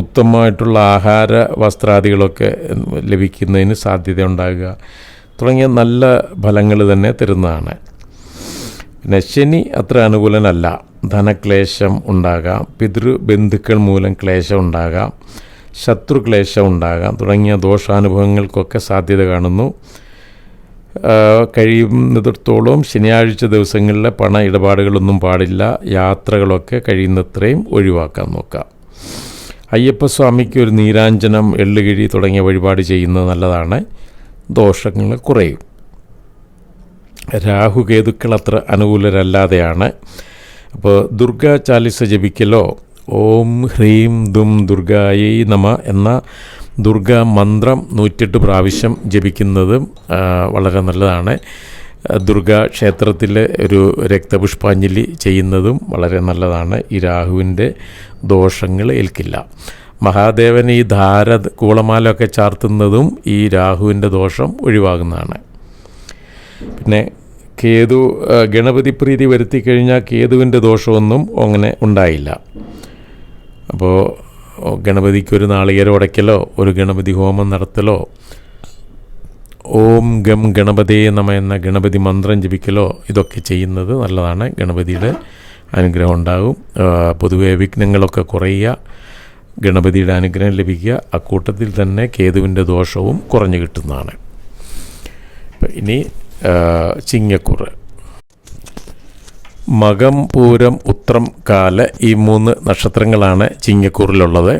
ഉത്തമമായിട്ടുള്ള ആഹാര വസ്ത്രാദികളൊക്കെ ലഭിക്കുന്നതിന് സാധ്യത ഉണ്ടാകുക തുടങ്ങിയ നല്ല ഫലങ്ങൾ തന്നെ തരുന്നതാണ്. പിന്നെ ശനി അത്ര അനുകൂലനല്ല. ധനക്ലേശം ഉണ്ടാകാം, പിതൃബന്ധുക്കൾ മൂലം ക്ലേശം ഉണ്ടാകാം, ശത്രുക്ലേശം ഉണ്ടാകാം തുടങ്ങിയ ദോഷാനുഭവങ്ങൾക്കൊക്കെ സാധ്യത കാണുന്നു. കഴിയുന്നിടത്തോളം ശനിയാഴ്ച ദിവസങ്ങളിലെ പണ ഇടപാടുകളൊന്നും പാടില്ല. യാത്രകളൊക്കെ കഴിയുന്നത്രയും ഒഴിവാക്കാൻ നോക്കാം. അയ്യപ്പസ്വാമിക്ക് ഒരു നീരാഞ്ജനം, എള്ളുകിഴി തുടങ്ങിയ വഴിപാട് ചെയ്യുന്നത് നല്ലതാണ്. ദോഷങ്ങൾ കുറയും. രാഹുകേതുക്കൾ അത്ര അനുകൂലരല്ലാതെയാണ്. അപ്പോൾ ദുർഗാ ചാലിസ ജപിക്കലോ ഓം ഹ്രീം ദും ദുർഗായൈ നമ എന്ന ദുർഗാ മന്ത്രം 108 പ്രാവശ്യം ജപിക്കുന്നതും വളരെ നല്ലതാണ്. ദുർഗാ ക്ഷേത്രത്തിൽ ഒരു രക്തപുഷ്പാഞ്ജലി ചെയ്യുന്നതും വളരെ നല്ലതാണ്. ഈ രാഹുവിൻ്റെ ദോഷങ്ങൾ ഏൽക്കില്ല. മഹാദേവൻ ഈ ധാര കൂളമാലൊക്കെ ചാർത്തുന്നതും ഈ രാഹുവിൻ്റെ ദോഷം ഒഴിവാകുന്നതാണ്. പിന്നെ കേതു ഗണപതി പ്രീതി വരുത്തി കഴിഞ്ഞാൽ കേതുവിൻ്റെ ദോഷമൊന്നും അങ്ങനെ ഉണ്ടായില്ല. അപ്പോൾ ഗണപതിക്കൊരു നാളികേരം ഉടയ്ക്കലോ ഒരു ഗണപതി ഹോമം നടത്തലോ ഓം ഗം ഗണപതേ നമ എന്ന ഗണപതി മന്ത്രം ജപിക്കലോ ഇതൊക്കെ ചെയ്യുന്നത് നല്ലതാണ്. ഗണപതിയുടെ അനുഗ്രഹം ഉണ്ടാകും. പൊതുവെ വിഘ്നങ്ങളൊക്കെ കുറയുക, ഗണപതിയുടെ അനുഗ്രഹം ലഭിക്കുക. അക്കൂട്ടത്തിൽ തന്നെ കേതുവിൻ്റെ ദോഷവും കുറഞ്ഞു കിട്ടുന്നതാണ്. ഇനി ചിങ്ങക്കുറ്. മകം, പൂരം, ഉത്രം, കാല് ഈ 3 നക്ഷത്രങ്ങളാണ് ചിങ്ങക്കൂറിലുള്ളത്.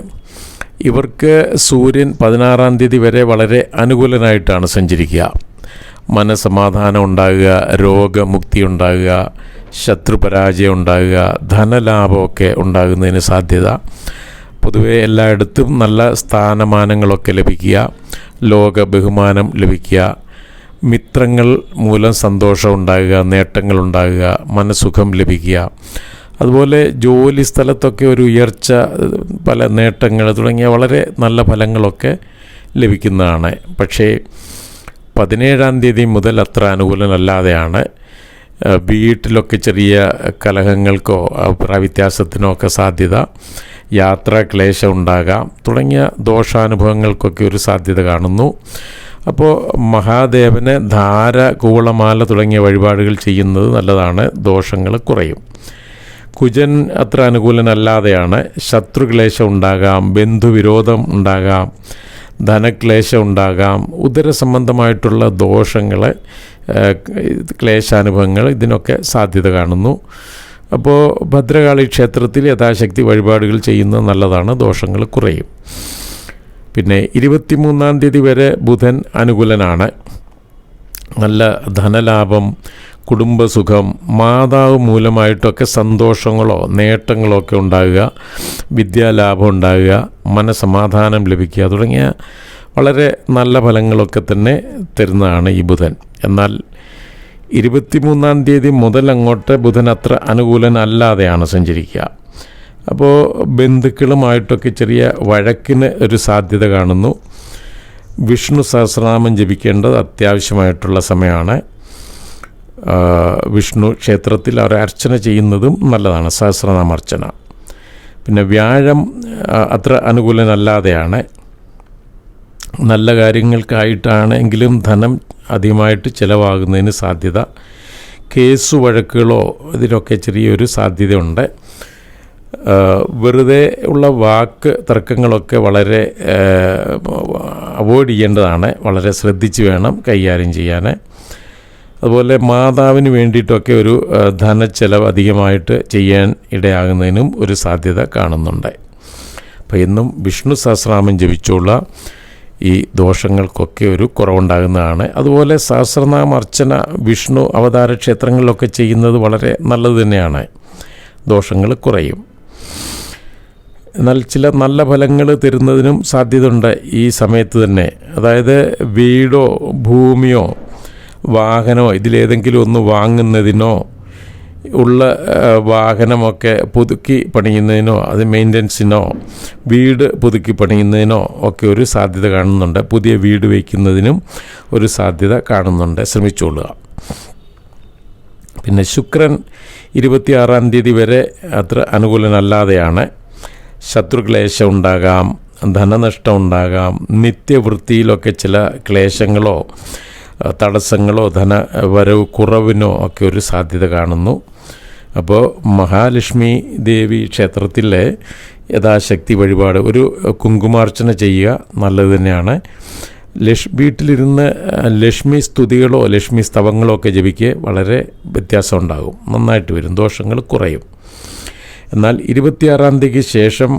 ഇവർക്ക് സൂര്യൻ 16-ാം തീയതി വരെ വളരെ അനുകൂലനായിട്ടാണ് സഞ്ചരിക്കുക. മനസമാധാനം ഉണ്ടാകുക, രോഗമുക്തി ഉണ്ടാകുക, ശത്രുപരാജയം ഉണ്ടാകുക, ധനലാഭമൊക്കെ ഉണ്ടാകുന്നതിന് സാധ്യത. പൊതുവെ എല്ലായിടത്തും നല്ല സ്ഥാനമാനങ്ങളൊക്കെ ലഭിക്കുക, ലോക ബഹുമാനം ലഭിക്കുക, മിത്രങ്ങൾ മൂലം സന്തോഷം ഉണ്ടാകുക, നേട്ടങ്ങളുണ്ടാകുക, മനസ്സുഖം ലഭിക്കുക. അതുപോലെ ജോലി സ്ഥലത്തൊക്കെ ഒരു ഉയർച്ച, പല നേട്ടങ്ങൾ തുടങ്ങിയ വളരെ നല്ല ഫലങ്ങളൊക്കെ ലഭിക്കുന്നതാണ്. പക്ഷേ 17-ാം തീയതി മുതൽ അത്ര അനുകൂലമല്ലാതെയാണ്. വീട്ടിലൊക്കെ ചെറിയ കലഹങ്ങൾക്കോ അഭിപ്രായ വ്യത്യാസത്തിനോ ഒക്കെ സാധ്യത, യാത്രാ ക്ലേശം ഉണ്ടാകാം തുടങ്ങിയ ദോഷാനുഭവങ്ങൾക്കൊക്കെ ഒരു സാധ്യത കാണുന്നു. അപ്പോൾ മഹാദേവന് ധാര, കൂളമാല തുടങ്ങിയ വഴിപാടുകൾ ചെയ്യുന്നത് നല്ലതാണ്. ദോഷങ്ങൾ കുറയും. കുജൻ അത്ര അനുകൂലനല്ലാതെയാണ്. ശത്രുക്ലേശം ഉണ്ടാകാം, ബന്ധുവിരോധം ഉണ്ടാകാം, ധനക്ലേശം ഉണ്ടാകാം, ഉദര സംബന്ധമായിട്ടുള്ള ദോഷങ്ങൾ, ക്ലേശാനുഭവങ്ങൾ ഇതിനൊക്കെ സാധ്യത കാണുന്നു. അപ്പോൾ ഭദ്രകാളി ക്ഷേത്രത്തിൽ യഥാശക്തി വഴിപാടുകൾ ചെയ്യുന്നത് നല്ലതാണ്. ദോഷങ്ങൾ കുറയും. പിന്നെ 23-ാം തീയതി വരെ ബുധൻ അനുകൂലനാണ്. നല്ല ധനലാഭം, കുടുംബസുഖം, മാതാവ് മൂലമായിട്ടൊക്കെ സന്തോഷങ്ങളോ നേട്ടങ്ങളോ ഒക്കെ ഉണ്ടാകുക, വിദ്യാലാഭം ഉണ്ടാകുക, മനസമാധാനം ലഭിക്കുക തുടങ്ങിയ വളരെ നല്ല ഫലങ്ങളൊക്കെ തന്നെ തരുന്നതാണ് ഈ ബുധൻ. എന്നാൽ 23-ാം തീയതി മുതൽ അങ്ങോട്ട് ബുധൻ അത്ര അനുകൂലനല്ലാതെയാണ് സഞ്ചരിക്കുക. അപ്പോൾ ബന്ധുക്കളുമായിട്ടൊക്കെ ചെറിയ വഴക്കിന് ഒരു സാധ്യത കാണുന്നു. വിഷ്ണു സഹസ്രനാമം ജപിക്കേണ്ടത് അത്യാവശ്യമായിട്ടുള്ള സമയമാണ്. വിഷ്ണു ക്ഷേത്രത്തിൽ അവർ അർച്ചന ചെയ്യുന്നതും നല്ലതാണ്, സഹസ്രനാമാർച്ചന. പിന്നെ വ്യാഴം അത്ര അനുകൂലനല്ലാതെയാണ്. നല്ല കാര്യങ്ങൾക്കായിട്ടാണെങ്കിലും ധനം അധികമായിട്ട് ചിലവാകുന്നതിന് സാധ്യത. കേസ് വഴക്കുകളോ ഇതിലൊക്കെ ചെറിയൊരു സാധ്യതയുണ്ട്. വെറുതെ ഉള്ള വാക്ക് തർക്കങ്ങളൊക്കെ വളരെ അവോയ്ഡ് ചെയ്യേണ്ടതാണ്. വളരെ ശ്രദ്ധിച്ച് വേണം കൈകാര്യം ചെയ്യാൻ. അതുപോലെ മാതാവിന് വേണ്ടിയിട്ടൊക്കെ ഒരു ധനച്ചെലവ് അധികമായിട്ട് ചെയ്യാൻ ഇടയാകുന്നതിനും ഒരു സാധ്യത കാണുന്നുണ്ട്. അപ്പോൾ എന്നും വിഷ്ണു സഹസ്രനാമം ജപിച്ചുള്ള ഈ ദോഷങ്ങൾക്കൊക്കെ ഒരു കുറവുണ്ടാകുന്നതാണ്. അതുപോലെ സഹസ്രനാമ അർച്ചന വിഷ്ണു അവതാര ക്ഷേത്രങ്ങളിലൊക്കെ ചെയ്യുന്നത് വളരെ നല്ലത് തന്നെയാണ്. ദോഷങ്ങൾ കുറയും. എന്നാൽ ചില നല്ല ഫലങ്ങൾ തരുന്നതിനും സാധ്യതയുണ്ട് ഈ സമയത്ത് തന്നെ. അതായത് വീടോ ഭൂമിയോ വാഹനമോ ഇതിലേതെങ്കിലും ഒന്ന് വാങ്ങുന്നതിനോ ഉള്ള വാഹനമൊക്കെ പുതുക്കി പണിയുന്നതിനോ അത് മെയിൻ്റനൻസിനോ വീട് പുതുക്കി പണിയുന്നതിനോ ഒക്കെ ഒരു സാധ്യത കാണുന്നുണ്ട്. പുതിയ വീട് വയ്ക്കുന്നതിനും ഒരു സാധ്യത കാണുന്നുണ്ട്. ശ്രമിച്ചുകൊള്ളുക. പിന്നെ ശുക്രൻ 26-ാം തീയതി വരെ അത്ര അനുകൂലനല്ലാതെയാണ്. ശത്രുക്ലേശം ഉണ്ടാകാം, ധനനഷ്ടം ഉണ്ടാകാം, നിത്യവൃത്തിയിലൊക്കെ ചില ക്ലേശങ്ങളോ തടസ്സങ്ങളോ ധനവരവ് കുറവിനോ ഒക്കെ ഒരു സാധ്യത കാണുന്നു. അപ്പോൾ മഹാലക്ഷ്മി ദേവി ക്ഷേത്രത്തിലെ യഥാശക്തി വഴിപാട് ഒരു കുങ്കുമാർച്ചന ചെയ്യുക നല്ലത് തന്നെയാണ്. വീട്ടിലിരുന്ന് ലക്ഷ്മി സ്തുതികളോ ലക്ഷ്മി സ്തവങ്ങളോ ഒക്കെ ജപിക്കുക വളരെ വ്യത്യാസം ഉണ്ടാകും, നന്നായിട്ട് വരും, ദോഷങ്ങൾ കുറയും. എന്നാൽ 26-ാം തീയതിക്ക് ശേഷം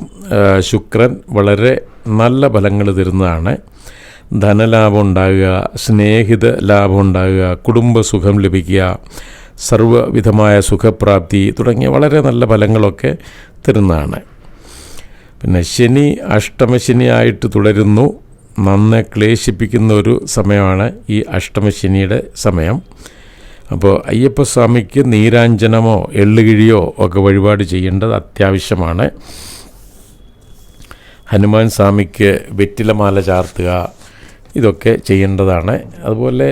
ശുക്രൻ വളരെ നല്ല ഫലങ്ങൾ തരുന്നതാണ്. ധനലാഭം ഉണ്ടാകുക, സ്നേഹിത ലാഭം ഉണ്ടാകുക, കുടുംബസുഖം ലഭിക്കുക, സർവ്വവിധമായ സുഖപ്രാപ്തി തുടങ്ങിയ വളരെ നല്ല ഫലങ്ങളൊക്കെ തരുന്നതാണ്. പിന്നെ ശനി അഷ്ടമശനിയായിട്ട് തുടരുന്നു. നന്നെ ക്ലേശിപ്പിക്കുന്ന ഒരു സമയമാണ് ഈ അഷ്ടമശനിയുടെ സമയം. അപ്പോൾ അയ്യപ്പസ്വാമിക്ക് നീരാഞ്ജനമോ എള്ളുകിഴിയോ ഒക്കെ വഴിപാട് ചെയ്യേണ്ടത് അത്യാവശ്യമാണ്. ഹനുമാൻ സ്വാമിക്ക് വെറ്റിലമാല ചാർത്തുക, ഇതൊക്കെ ചെയ്യേണ്ടതാണ്. അതുപോലെ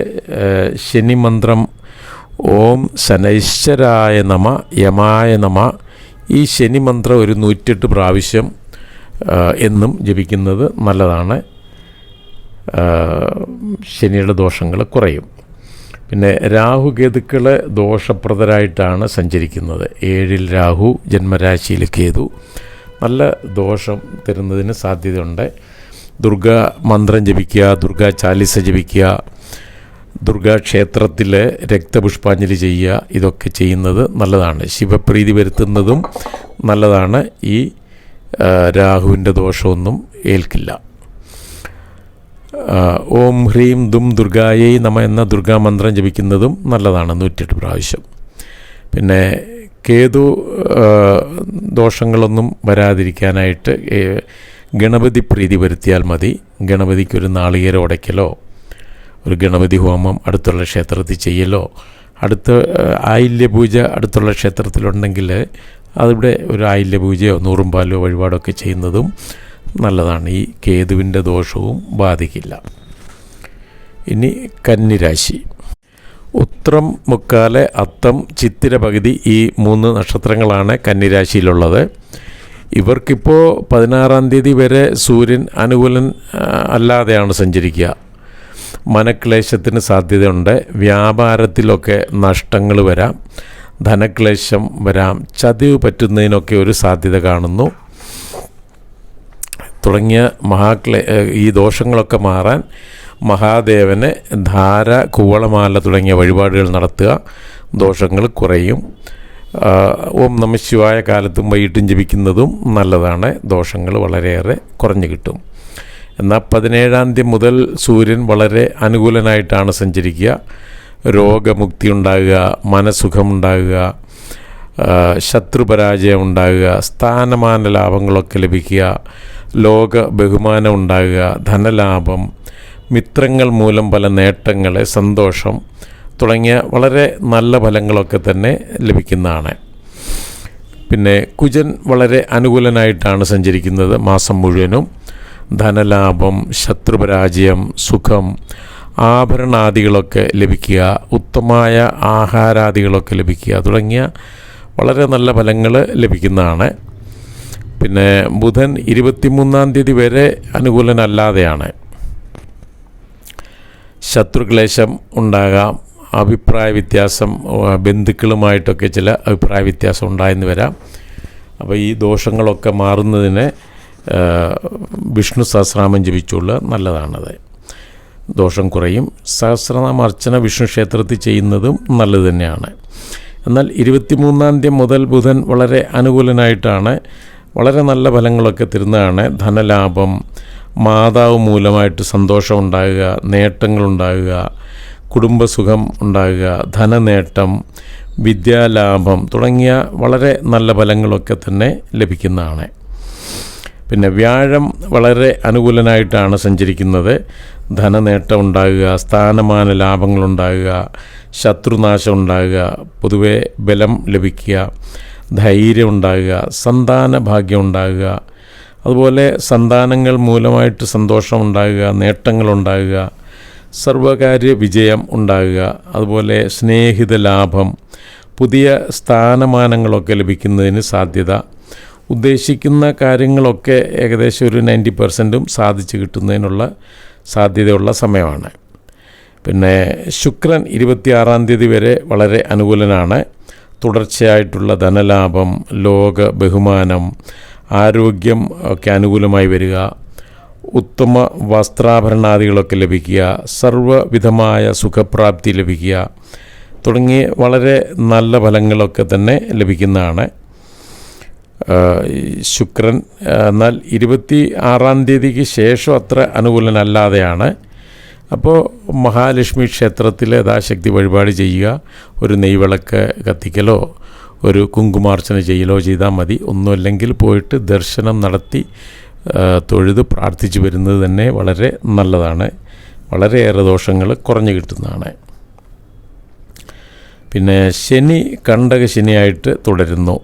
ശനി മന്ത്രം ഓം ശനൈശ്വരായ നമ യമായ നമ, ഈ ശനി മന്ത്രം ഒരു 108 പ്രാവശ്യം എന്നും ജപിക്കുന്നത് നല്ലതാണ്. ശനിയുടെ ദോഷങ്ങൾ കുറയും. പിന്നെ രാഹുകേതുക്കൾ ദോഷപ്രദരായിട്ടാണ് സഞ്ചരിക്കുന്നത്. 7-ൽ രാഹു, ജന്മരാശിയിൽ കേതു, നല്ല ദോഷം തരുന്നതിന് സാധ്യതയുണ്ട്. ദുർഗാ മന്ത്രം ജപിക്കുക, ദുർഗാ ചാലിസ ജപിക്കുക, ദുർഗാക്ഷേത്രത്തിൽ രക്തപുഷ്പാഞ്ജലി ചെയ്യുക, ഇതൊക്കെ ചെയ്യുന്നത് നല്ലതാണ്. ശിവപ്രീതി വരുത്തുന്നതും നല്ലതാണ്. ഈ രാഹുവിൻ്റെ ദോഷമൊന്നും ഏൽക്കില്ല. ഓം ഹ്രീം ദും ദുർഗായൈ നമ എന്ന ദുർഗാമന്ത്രം ജപിക്കുന്നതും നല്ലതാണ് 108 പ്രാവശ്യം. പിന്നെ കേതു ദോഷങ്ങളൊന്നും വരാതിരിക്കാനായിട്ട് ഗണപതി പ്രീതി വരുത്തിയാൽ മതി. ഗണപതിക്കൊരു നാളികേരം ഉടയ്ക്കലോ ഒരു ഗണപതി ഹോമം അടുത്തുള്ള ക്ഷേത്രത്തിൽ ചെയ്യലോ, ആയില്യപൂജ അടുത്തുള്ള ക്ഷേത്രത്തിലുണ്ടെങ്കിൽ അതിവിടെ ഒരു ആയില്യപൂജയോ നൂറുംപാലോ വഴിപാടൊക്കെ ചെയ്യുന്നതും നല്ലതാണ്. ഈ കേതുവിൻ്റെ ദോഷവും ബാധിക്കില്ല. ഇനി കന്നിരാശി. ഉത്രം, മുക്കാല്, അത്തം, ചിത്തിര പകുതി, ഈ 3 നക്ഷത്രങ്ങളാണ് കന്നിരാശിയിലുള്ളത്. ഇവർക്കിപ്പോൾ 16-ാം തീയതി വരെ സൂര്യൻ അനുകൂലൻ അല്ലാതെയാണ് സഞ്ചരിക്കുക. മനക്ലേശത്തിന് സാധ്യതയുണ്ട്. വ്യാപാരത്തിലൊക്കെ നഷ്ടങ്ങൾ വരാം, ധനക്ലേശം വരാം, ചതിവ് പറ്റുന്നതിനൊക്കെ ഒരു സാധ്യത കാണുന്നു. തുടങ്ങിയ ഈ ദോഷങ്ങളൊക്കെ മാറാൻ മഹാദേവന് ധാര, കൂവളമാല തുടങ്ങിയ വഴിപാടുകൾ നടത്തുക, ദോഷങ്ങൾ കുറയും. ഓം നമഃ ശിവായ കാലത്തും വൈകിട്ടും ജപിക്കുന്നതും നല്ലതാണ്. ദോഷങ്ങൾ വളരെയേറെ കുറഞ്ഞു കിട്ടും. എന്നാൽ 17-ാം തീയതി മുതൽ സൂര്യൻ വളരെ അനുകൂലനായിട്ടാണ് സഞ്ചരിക്കുക. രോഗമുക്തി ഉണ്ടാകുക, മനസുഖമുണ്ടാകുക, ശത്രുപരാജയം ഉണ്ടാകുക, സ്ഥാനമാന ലാഭങ്ങളൊക്കെ ലഭിക്കുക, ലോക ബഹുമാനം ഉണ്ടാകുക, ധനലാഭം, മിത്രങ്ങൾ മൂലം പല നേട്ടങ്ങൾ, സന്തോഷം തുടങ്ങിയ വളരെ നല്ല ഫലങ്ങളൊക്കെ തന്നെ ലഭിക്കുന്നതാണ്. പിന്നെ കുജൻ വളരെ അനുകൂലനായിട്ടാണ് സഞ്ചരിക്കുന്നത് മാസം മുഴുവനും. ധനലാഭം, ശത്രുപരാജയം, സുഖം, ആഭരണാദികളൊക്കെ ലഭിക്കുക, ഉത്തമമായ ആഹാരാദികളൊക്കെ ലഭിക്കുക തുടങ്ങിയ വളരെ നല്ല ഫലങ്ങൾ ലഭിക്കുന്നതാണ്. പിന്നെ ബുധൻ 23-ാം തീയതി വരെ അനുകൂലനല്ലാതെയാണ്. ശത്രുക്ലേശം ഉണ്ടാകാം, അഭിപ്രായ വ്യത്യാസം, ബന്ധുക്കളുമായിട്ടൊക്കെ ചില അഭിപ്രായ വ്യത്യാസം ഉണ്ടായെന്ന് വരാം. അപ്പോൾ ഈ ദോഷങ്ങളൊക്കെ മാറുന്നതിന് വിഷ്ണു സഹസ്രനാമം ജപിച്ചുള്ള നല്ലതാണത്, ദോഷം കുറയും. സഹസ്രനാമ അർച്ചന വിഷ്ണു ക്ഷേത്രത്തിൽ ചെയ്യുന്നതും നല്ലത് തന്നെയാണ്. എന്നാൽ 23-ാം തീയതി മുതൽ ബുധൻ വളരെ അനുകൂലനായിട്ടാണ്, വളരെ നല്ല ഫലങ്ങളൊക്കെ തരുന്നതാണ്. ധനലാഭം, മാതാവ് മൂലമായിട്ട് സന്തോഷം ഉണ്ടാകുക, നേട്ടങ്ങളുണ്ടാകുക, കുടുംബസുഖം ഉണ്ടാകുക, ധനനേട്ടം, വിദ്യാലാഭം തുടങ്ങിയ വളരെ നല്ല ഫലങ്ങളൊക്കെ തന്നെ ലഭിക്കുന്നതാണ്. പിന്നെ വ്യാഴം വളരെ അനുകൂലനായിട്ടാണ് സഞ്ചരിക്കുന്നത്. ധനനേട്ടം ഉണ്ടാകുക, സ്ഥാനമാന ലാഭങ്ങളുണ്ടാകുക, ശത്രുനാശം ഉണ്ടാകുക, പൊതുവെ ബലം ലഭിക്കുക, ധൈര്യം ഉണ്ടാകുക, സന്താന ഭാഗ്യം ഉണ്ടാകുക, അതുപോലെ സന്താനങ്ങൾ മൂലമായിട്ട് സന്തോഷം ഉണ്ടാകുക, നേട്ടങ്ങളുണ്ടാകുക, സർവകാര്യ വിജയം ഉണ്ടാകുക, അതുപോലെ സ്നേഹിത ലാഭം, പുതിയ സ്ഥാനമാനങ്ങളൊക്കെ ലഭിക്കുന്നതിന് സാധ്യത, ഉദ്ദേശിക്കുന്ന കാര്യങ്ങളൊക്കെ ഏകദേശം ഒരു 90% സാധിച്ചു കിട്ടുന്നതിനുള്ള സാധ്യതയുള്ള സമയമാണ്. പിന്നെ ശുക്രൻ 26-ാം തീയതി വരെ വളരെ അനുകൂലനാണ്. തുടർച്ചയായിട്ടുള്ള ധനലാഭം, ലോക ബഹുമാനം, ആരോഗ്യം ഒക്കെ അനുകൂലമായി വരിക, ഉത്തമ വസ്ത്രാഭരണാദികളൊക്കെ ലഭിക്കുക, സർവ്വവിധമായ സുഖപ്രാപ്തി ലഭിക്കുക തുടങ്ങിയ വളരെ നല്ല ഫലങ്ങളൊക്കെ തന്നെ ലഭിക്കുന്നതാണ്. ശുക്രൻ എന്നാൽ 26-ാം തീയതിക്ക് ശേഷം അത്ര അനുകൂലനല്ലാതെയാണ്. അപ്പോൾ മഹാലക്ഷ്മി ക്ഷേത്രത്തിൽ യഥാശക്തി വഴിപാട് ചെയ്യുക, ഒരു നെയ്വിളക്ക് കത്തിക്കലോ ഒരു കുങ്കുമാർച്ചന ചെയ്യലോ ചെയ്താൽ മതി. ഒന്നുമല്ലെങ്കിൽ പോയിട്ട് ദർശനം നടത്തി തൊഴുത് പ്രാർത്ഥിച്ചു വരുന്നത് തന്നെ വളരെ നല്ലതാണ്. വളരെയേറെ ദോഷങ്ങൾ കുറഞ്ഞു കിട്ടുന്നതാണ്. പിന്നെ ശനി കണ്ടക ശനിയായിട്ട് തുടരുന്നു.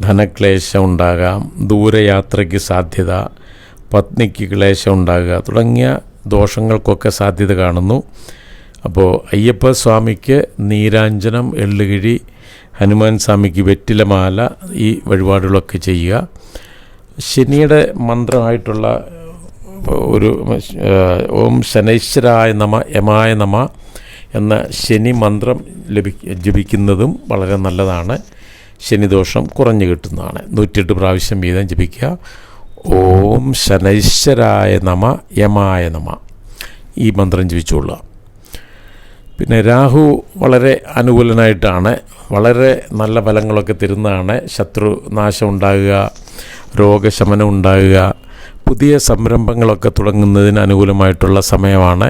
ധനക്ലേശം ഉണ്ടാകാം, ദൂരയാത്രയ്ക്ക് സാധ്യത, പത്നിക്ക് ക്ലേശം ഉണ്ടാകുക തുടങ്ങിയ ദോഷങ്ങൾക്കൊക്കെ സാധ്യത കാണുന്നു. അപ്പോൾ അയ്യപ്പ സ്വാമിക്ക് നീരാഞ്ജനം, എള്ളുകിഴി, ഹനുമാൻ സ്വാമിക്ക് വെറ്റിലമാല, ഈ വഴിപാടുകളൊക്കെ ചെയ്യുക. ശനിയുടെ മന്ത്രമായിട്ടുള്ള ഒരു ഓം ശനൈശ്വരായ നമ യമായ നമ എന്ന ശനി മന്ത്രം ജപിക്കുന്നതും വളരെ നല്ലതാണ്. ശനിദോഷം കുറഞ്ഞു കിട്ടുന്നതാണ്. 108 പ്രാവശ്യം വീതം ജപിക്കുക. ഓം ശനൈശ്വരായ നമ യമായ നമ ഈ മന്ത്രം ജപിച്ചുകൊള്ളുക. പിന്നെ രാഹു വളരെ അനുകൂലനായിട്ടാണ്, വളരെ നല്ല ഫലങ്ങളൊക്കെ തരുന്നതാണ്. ശത്രുനാശം ഉണ്ടാകുക, രോഗശമനം ഉണ്ടാകുക, പുതിയ സംരംഭങ്ങളൊക്കെ തുടങ്ങുന്നതിന് അനുകൂലമായിട്ടുള്ള സമയമാണ്.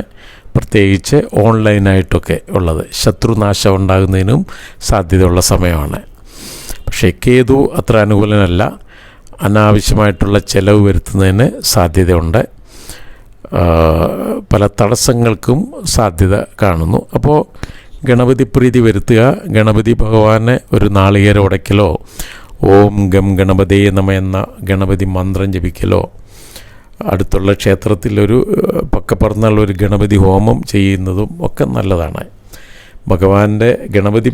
പ്രത്യേകിച്ച് ഓൺലൈനായിട്ടൊക്കെ ഉള്ളത് ശത്രുനാശം ഉണ്ടാകുന്നതിനും സാധ്യതയുള്ള സമയമാണ്. പക്ഷേ കേതു അത്ര അനുകൂലനല്ല. അനാവശ്യമായിട്ടുള്ള ചെലവ് വരുത്തുന്നതിന് സാധ്യതയുണ്ട്. പല തടസ്സങ്ങൾക്കും സാധ്യത കാണുന്നു. അപ്പോൾ ഗണപതി പ്രീതി വരുത്തുക. ഗണപതി ഭഗവാനെ ഒരു നാളികേരം ഉടയ്ക്കലോ, ഓം ഗം ഗണപതേ നമ എന്ന ഗണപതി മന്ത്രം ജപിക്കലോ, അടുത്തുള്ള ക്ഷേത്രത്തിലൊരു പക്കപ്പറന്നുള്ള ഒരു ഗണപതി ഹോമം ചെയ്യുന്നതും ഒക്കെ നല്ലതാണ്. ഗണപതി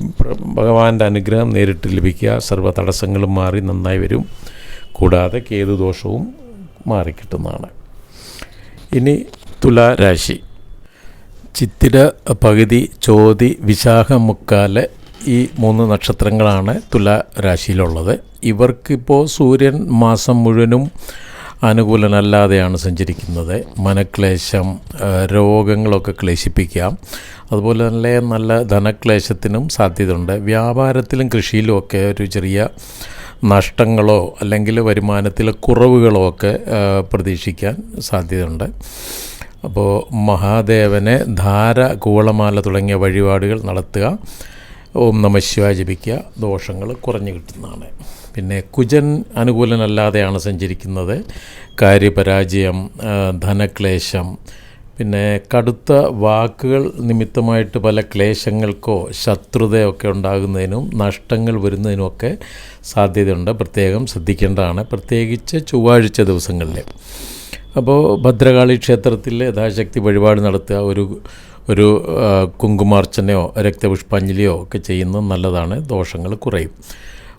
ഭഗവാന്റെ അനുഗ്രഹം നേരിട്ട് ലഭിക്കുക. സർവ്വ തടസ്സങ്ങളും മാറി നന്നായി വരും. കൂടാതെ കേതുദോഷവും മാറിക്കിട്ടുന്നതാണ്. ഇനി തുലാരാശി. ചിത്തിര, പകുതി, ചോതി, വിശാഖം, മുക്കാല് ഈ 3 നക്ഷത്രങ്ങളാണ് തുലാരാശിയിലുള്ളത്. ഇവർക്കിപ്പോൾ സൂര്യൻ മാസം മുഴുവനും അനുകൂലനല്ലാതെയാണ് സഞ്ചരിക്കുന്നത്. മനക്ലേശം, രോഗങ്ങളൊക്കെ ക്ലേശിപ്പിക്കാം. അതുപോലെ തന്നെ നല്ല ധനക്ലേശത്തിനും സാധ്യതയുണ്ട്. വ്യാപാരത്തിലും കൃഷിയിലും ഒക്കെ ഒരു ചെറിയ നഷ്ടങ്ങളോ അല്ലെങ്കിൽ വരുമാനത്തിലെ കുറവുകളോ ഒക്കെ പ്രതീക്ഷിക്കാൻ സാധ്യതയുണ്ട്. അപ്പോൾ മഹാദേവനെ ധാര, കൂവളമാല തുടങ്ങിയ വഴിപാടുകൾ നടത്തുക. ഓം നമഃശിവായ ജപിക്കുക. ദോഷങ്ങൾ കുറഞ്ഞു കിട്ടുന്നതാണ്. പിന്നെ കുജൻ അനുകൂലനല്ലാതെയാണ് സഞ്ചരിക്കുന്നത്. കാര്യപരാജയം, ധനക്ലേശം, പിന്നെ കടുത്ത വാക്കുകൾ നിമിത്തമായിട്ട് പല ക്ലേശങ്ങൾക്കോ ശത്രുതയൊക്കെ ഉണ്ടാകുന്നതിനും നഷ്ടങ്ങൾ വരുന്നതിനുമൊക്കെ സാധ്യതയുണ്ട്. പ്രത്യേകം ശ്രദ്ധിക്കേണ്ടതാണ്, പ്രത്യേകിച്ച് ചൊവ്വാഴ്ച ദിവസങ്ങളിൽ. അപ്പോൾ ഭദ്രകാളി ക്ഷേത്രത്തിൽ യഥാശക്തി വഴിപാട് നടത്തുക. ഒരു കുങ്കുമാർച്ചനയോ രക്തപുഷ്പാഞ്ജലിയോ ഒക്കെ ചെയ്യുന്നത് നല്ലതാണ്. ദോഷങ്ങൾ കുറയും.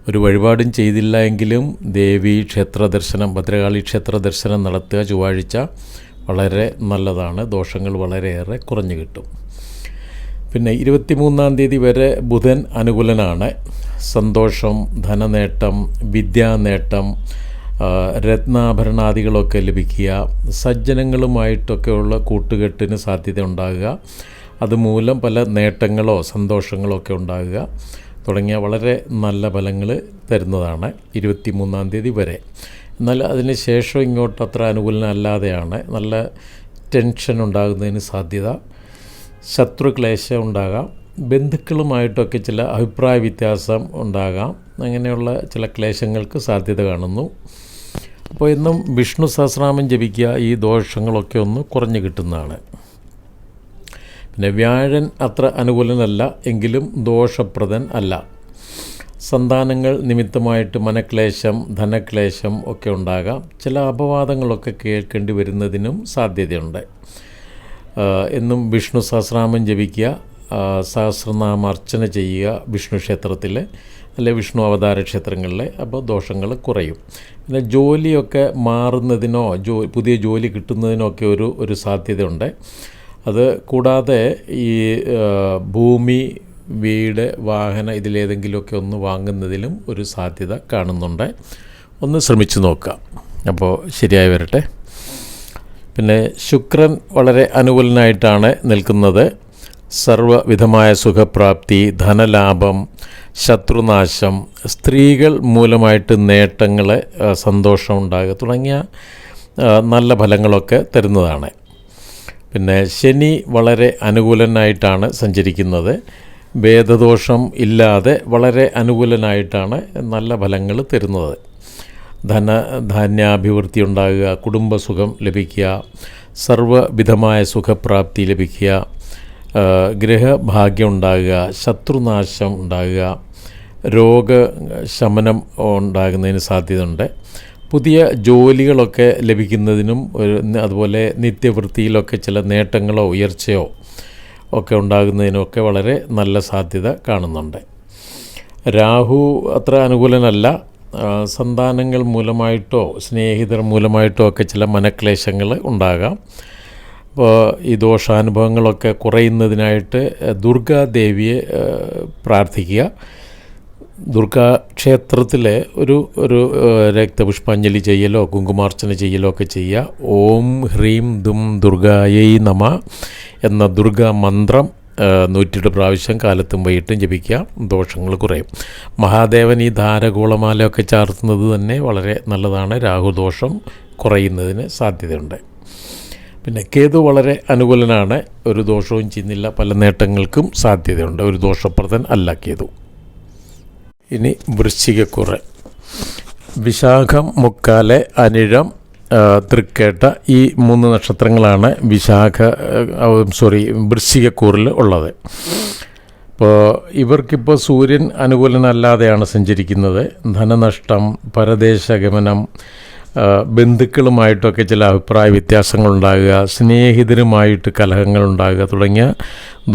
ഒരു വഴിപാടും ചെയ്തില്ല എങ്കിലും ദേവി ക്ഷേത്ര ദർശനം, ഭദ്രകാളി ക്ഷേത്ര ദർശനം നടത്തുക ചൊവ്വാഴ്ച വളരെ നല്ലതാണ്. ദോഷങ്ങൾ വളരെയേറെ കുറഞ്ഞു കിട്ടും. പിന്നെ 23-ാം തീയതി വരെ ബുധൻ അനുകൂലനാണ്. സന്തോഷം, ധനനേട്ടം, വിദ്യാനേട്ടം, രത്നാഭരണാദികളൊക്കെ ലഭിക്കുക, സജ്ജനങ്ങളുമായിട്ടൊക്കെയുള്ള കൂട്ടുകെട്ടിന് സാധ്യത ഉണ്ടാകുക, അതുമൂലം പല നേട്ടങ്ങളോ സന്തോഷങ്ങളോ ഒക്കെ ഉണ്ടാകുക തുടങ്ങിയ വളരെ നല്ല ഫലങ്ങൾ തരുന്നതാണ് 23-ാം തീയതി വരെ. എന്നാൽ അതിന് ശേഷം ഇങ്ങോട്ട് അത്ര അനുകൂലനല്ലാതെയാണ്. നല്ല ടെൻഷൻ ഉണ്ടാകുന്നതിന് സാധ്യത, ശത്രുക്ലേശം ഉണ്ടാകാം, ബന്ധുക്കളുമായിട്ടൊക്കെ ചില അഭിപ്രായ വ്യത്യാസം ഉണ്ടാകാം. അങ്ങനെയുള്ള ചില ക്ലേശങ്ങൾക്ക് സാധ്യത കാണുന്നു. അപ്പോൾ എന്നും വിഷ്ണു സഹസ്രനാമം ജപിക്കുക. ഈ ദോഷങ്ങളൊക്കെ ഒന്ന് കുറഞ്ഞു കിട്ടുന്നതാണ്. പിന്നെ വ്യാഴൻ അത്ര അനുകൂലനല്ല എങ്കിലും ദോഷപ്രദൻ അല്ല. സന്താനങ്ങൾ നിമിത്തമായിട്ട് മനക്ലേശം, ധനക്ലേശം ഒക്കെ ഉണ്ടാകാം. ചില അപവാദങ്ങളൊക്കെ കേൾക്കേണ്ടി വരുന്നതിനും സാധ്യതയുണ്ട്. എന്നും വിഷ്ണു സഹസ്രനാമം ജപിക്കുക, സഹസ്രനാമ അർച്ചന ചെയ്യുക വിഷ്ണു ക്ഷേത്രത്തിൽ അല്ലെ വിഷ്ണു അവതാര ക്ഷേത്രങ്ങളിൽ. അപ്പോൾ ദോഷങ്ങൾ കുറയും. പിന്നെ ജോലിയൊക്കെ മാറുന്നതിനോ പുതിയ ജോലി കിട്ടുന്നതിനോ ഒക്കെ ഒരു സാധ്യതയുണ്ട്. അത് കൂടാതെ ഈ ഭൂമി, വീട്, വാഹന ഇതിലേതെങ്കിലുമൊക്കെ ഒന്ന് വാങ്ങുന്നതിലും ഒരു സാധ്യത കാണുന്നുണ്ട്. ഒന്ന് ശ്രമിച്ചു നോക്കാം. അപ്പോൾ ശരിയായി വരട്ടെ. പിന്നെ ശുക്രൻ വളരെ അനുകൂലനായിട്ടാണ് നിൽക്കുന്നത്. സർവ്വവിധമായ സുഖപ്രാപ്തി, ധനലാഭം, ശത്രുനാശം, സ്ത്രീകൾ മൂലമായിട്ട് നേട്ടങ്ങൾ, സന്തോഷം ഉണ്ടാകുക തുടങ്ങിയ നല്ല ഫലങ്ങളൊക്കെ തരുന്നതാണ്. പിന്നെ ശനി വളരെ അനുകൂലനായിട്ടാണ് സഞ്ചരിക്കുന്നത്. ഭേദദോഷം ഇല്ലാതെ വളരെ അനുകൂലനായിട്ടാണ് നല്ല ഫലങ്ങൾ തരുന്നത്. ധാന്യാഭിവൃദ്ധി ഉണ്ടാകുക, കുടുംബസുഖം ലഭിക്കുക, സർവ്വവിധമായ സുഖപ്രാപ്തി ലഭിക്കുക, ഗൃഹഭാഗ്യം ഉണ്ടാകുക, ശത്രുനാശം ഉണ്ടാകുക, രോഗശമനം ഉണ്ടാകുന്നതിന് സാധ്യതയുണ്ട്. പുതിയ ജോലികളൊക്കെ ലഭിക്കുന്നതിനും അതുപോലെ നിത്യവൃത്തിയിലൊക്കെ ചില നേട്ടങ്ങളോ ഉയർച്ചയോ ഒക്കെ ഉണ്ടാകുന്നതിനൊക്കെ വളരെ നല്ല സാധ്യത കാണുന്നുണ്ട്. രാഹു അത്ര അനുകൂലനല്ല. സന്താനങ്ങൾ മൂലമായിട്ടോ സ്നേഹിതർ മൂലമായിട്ടോ ഒക്കെ ചില മനക്ലേശങ്ങൾ ഉണ്ടാകാം. അപ്പോൾ ഈ ദോഷാനുഭവങ്ങളൊക്കെ കുറയുന്നതിനായിട്ട് ദുർഗാദേവിയെ പ്രാർത്ഥിക്കുക. ദുർഗാ ക്ഷേത്രത്തിലെ ഒരു രക്തപുഷ്പാഞ്ജലി ചെയ്യലോ കുങ്കുമാർച്ചന ചെയ്യലോ ഒക്കെ ചെയ്യുക. ഓം ഹ്രീം ദും ദുർഗായൈ നമ എന്ന ദുർഗാ മന്ത്രം 108 പ്രാവശ്യം കാലത്തും വൈകിട്ടും ജപിക്കുക. ദോഷങ്ങൾ കുറയും. മഹാദേവൻ ഈ ധാരഗോളമാലയൊക്കെ ചാർത്തുന്നത് തന്നെ വളരെ നല്ലതാണ്. രാഹുദോഷം കുറയുന്നതിന് സാധ്യതയുണ്ട്. പിന്നെ കേതു വളരെ അനുകൂലനാണ്. ഒരു ദോഷവും ചെയ്യുന്നില്ല. പല നേട്ടങ്ങൾക്കും സാധ്യതയുണ്ട്. ഒരു ദോഷപ്രദൻ അല്ല കേതു. ഇനി വൃശ്ചികക്കുറ്. വിശാഖം, മുക്കാല്, അനിഴം, തൃക്കേട്ട ഈ 3 നക്ഷത്രങ്ങളാണ് വൃശ്ചികക്കൂറിൽ ഉള്ളത്. അപ്പോൾ ഇവർക്കിപ്പോൾ സൂര്യൻ അനുകൂലനല്ലാതെയാണ് സഞ്ചരിക്കുന്നത്. ധനനഷ്ടം, പരദേശഗമനം, ബന്ധുക്കളുമായിട്ടൊക്കെ ചില അഭിപ്രായ വ്യത്യാസങ്ങളുണ്ടാകുക, സ്നേഹിതരുമായിട്ട് കലഹങ്ങളുണ്ടാകുക തുടങ്ങിയ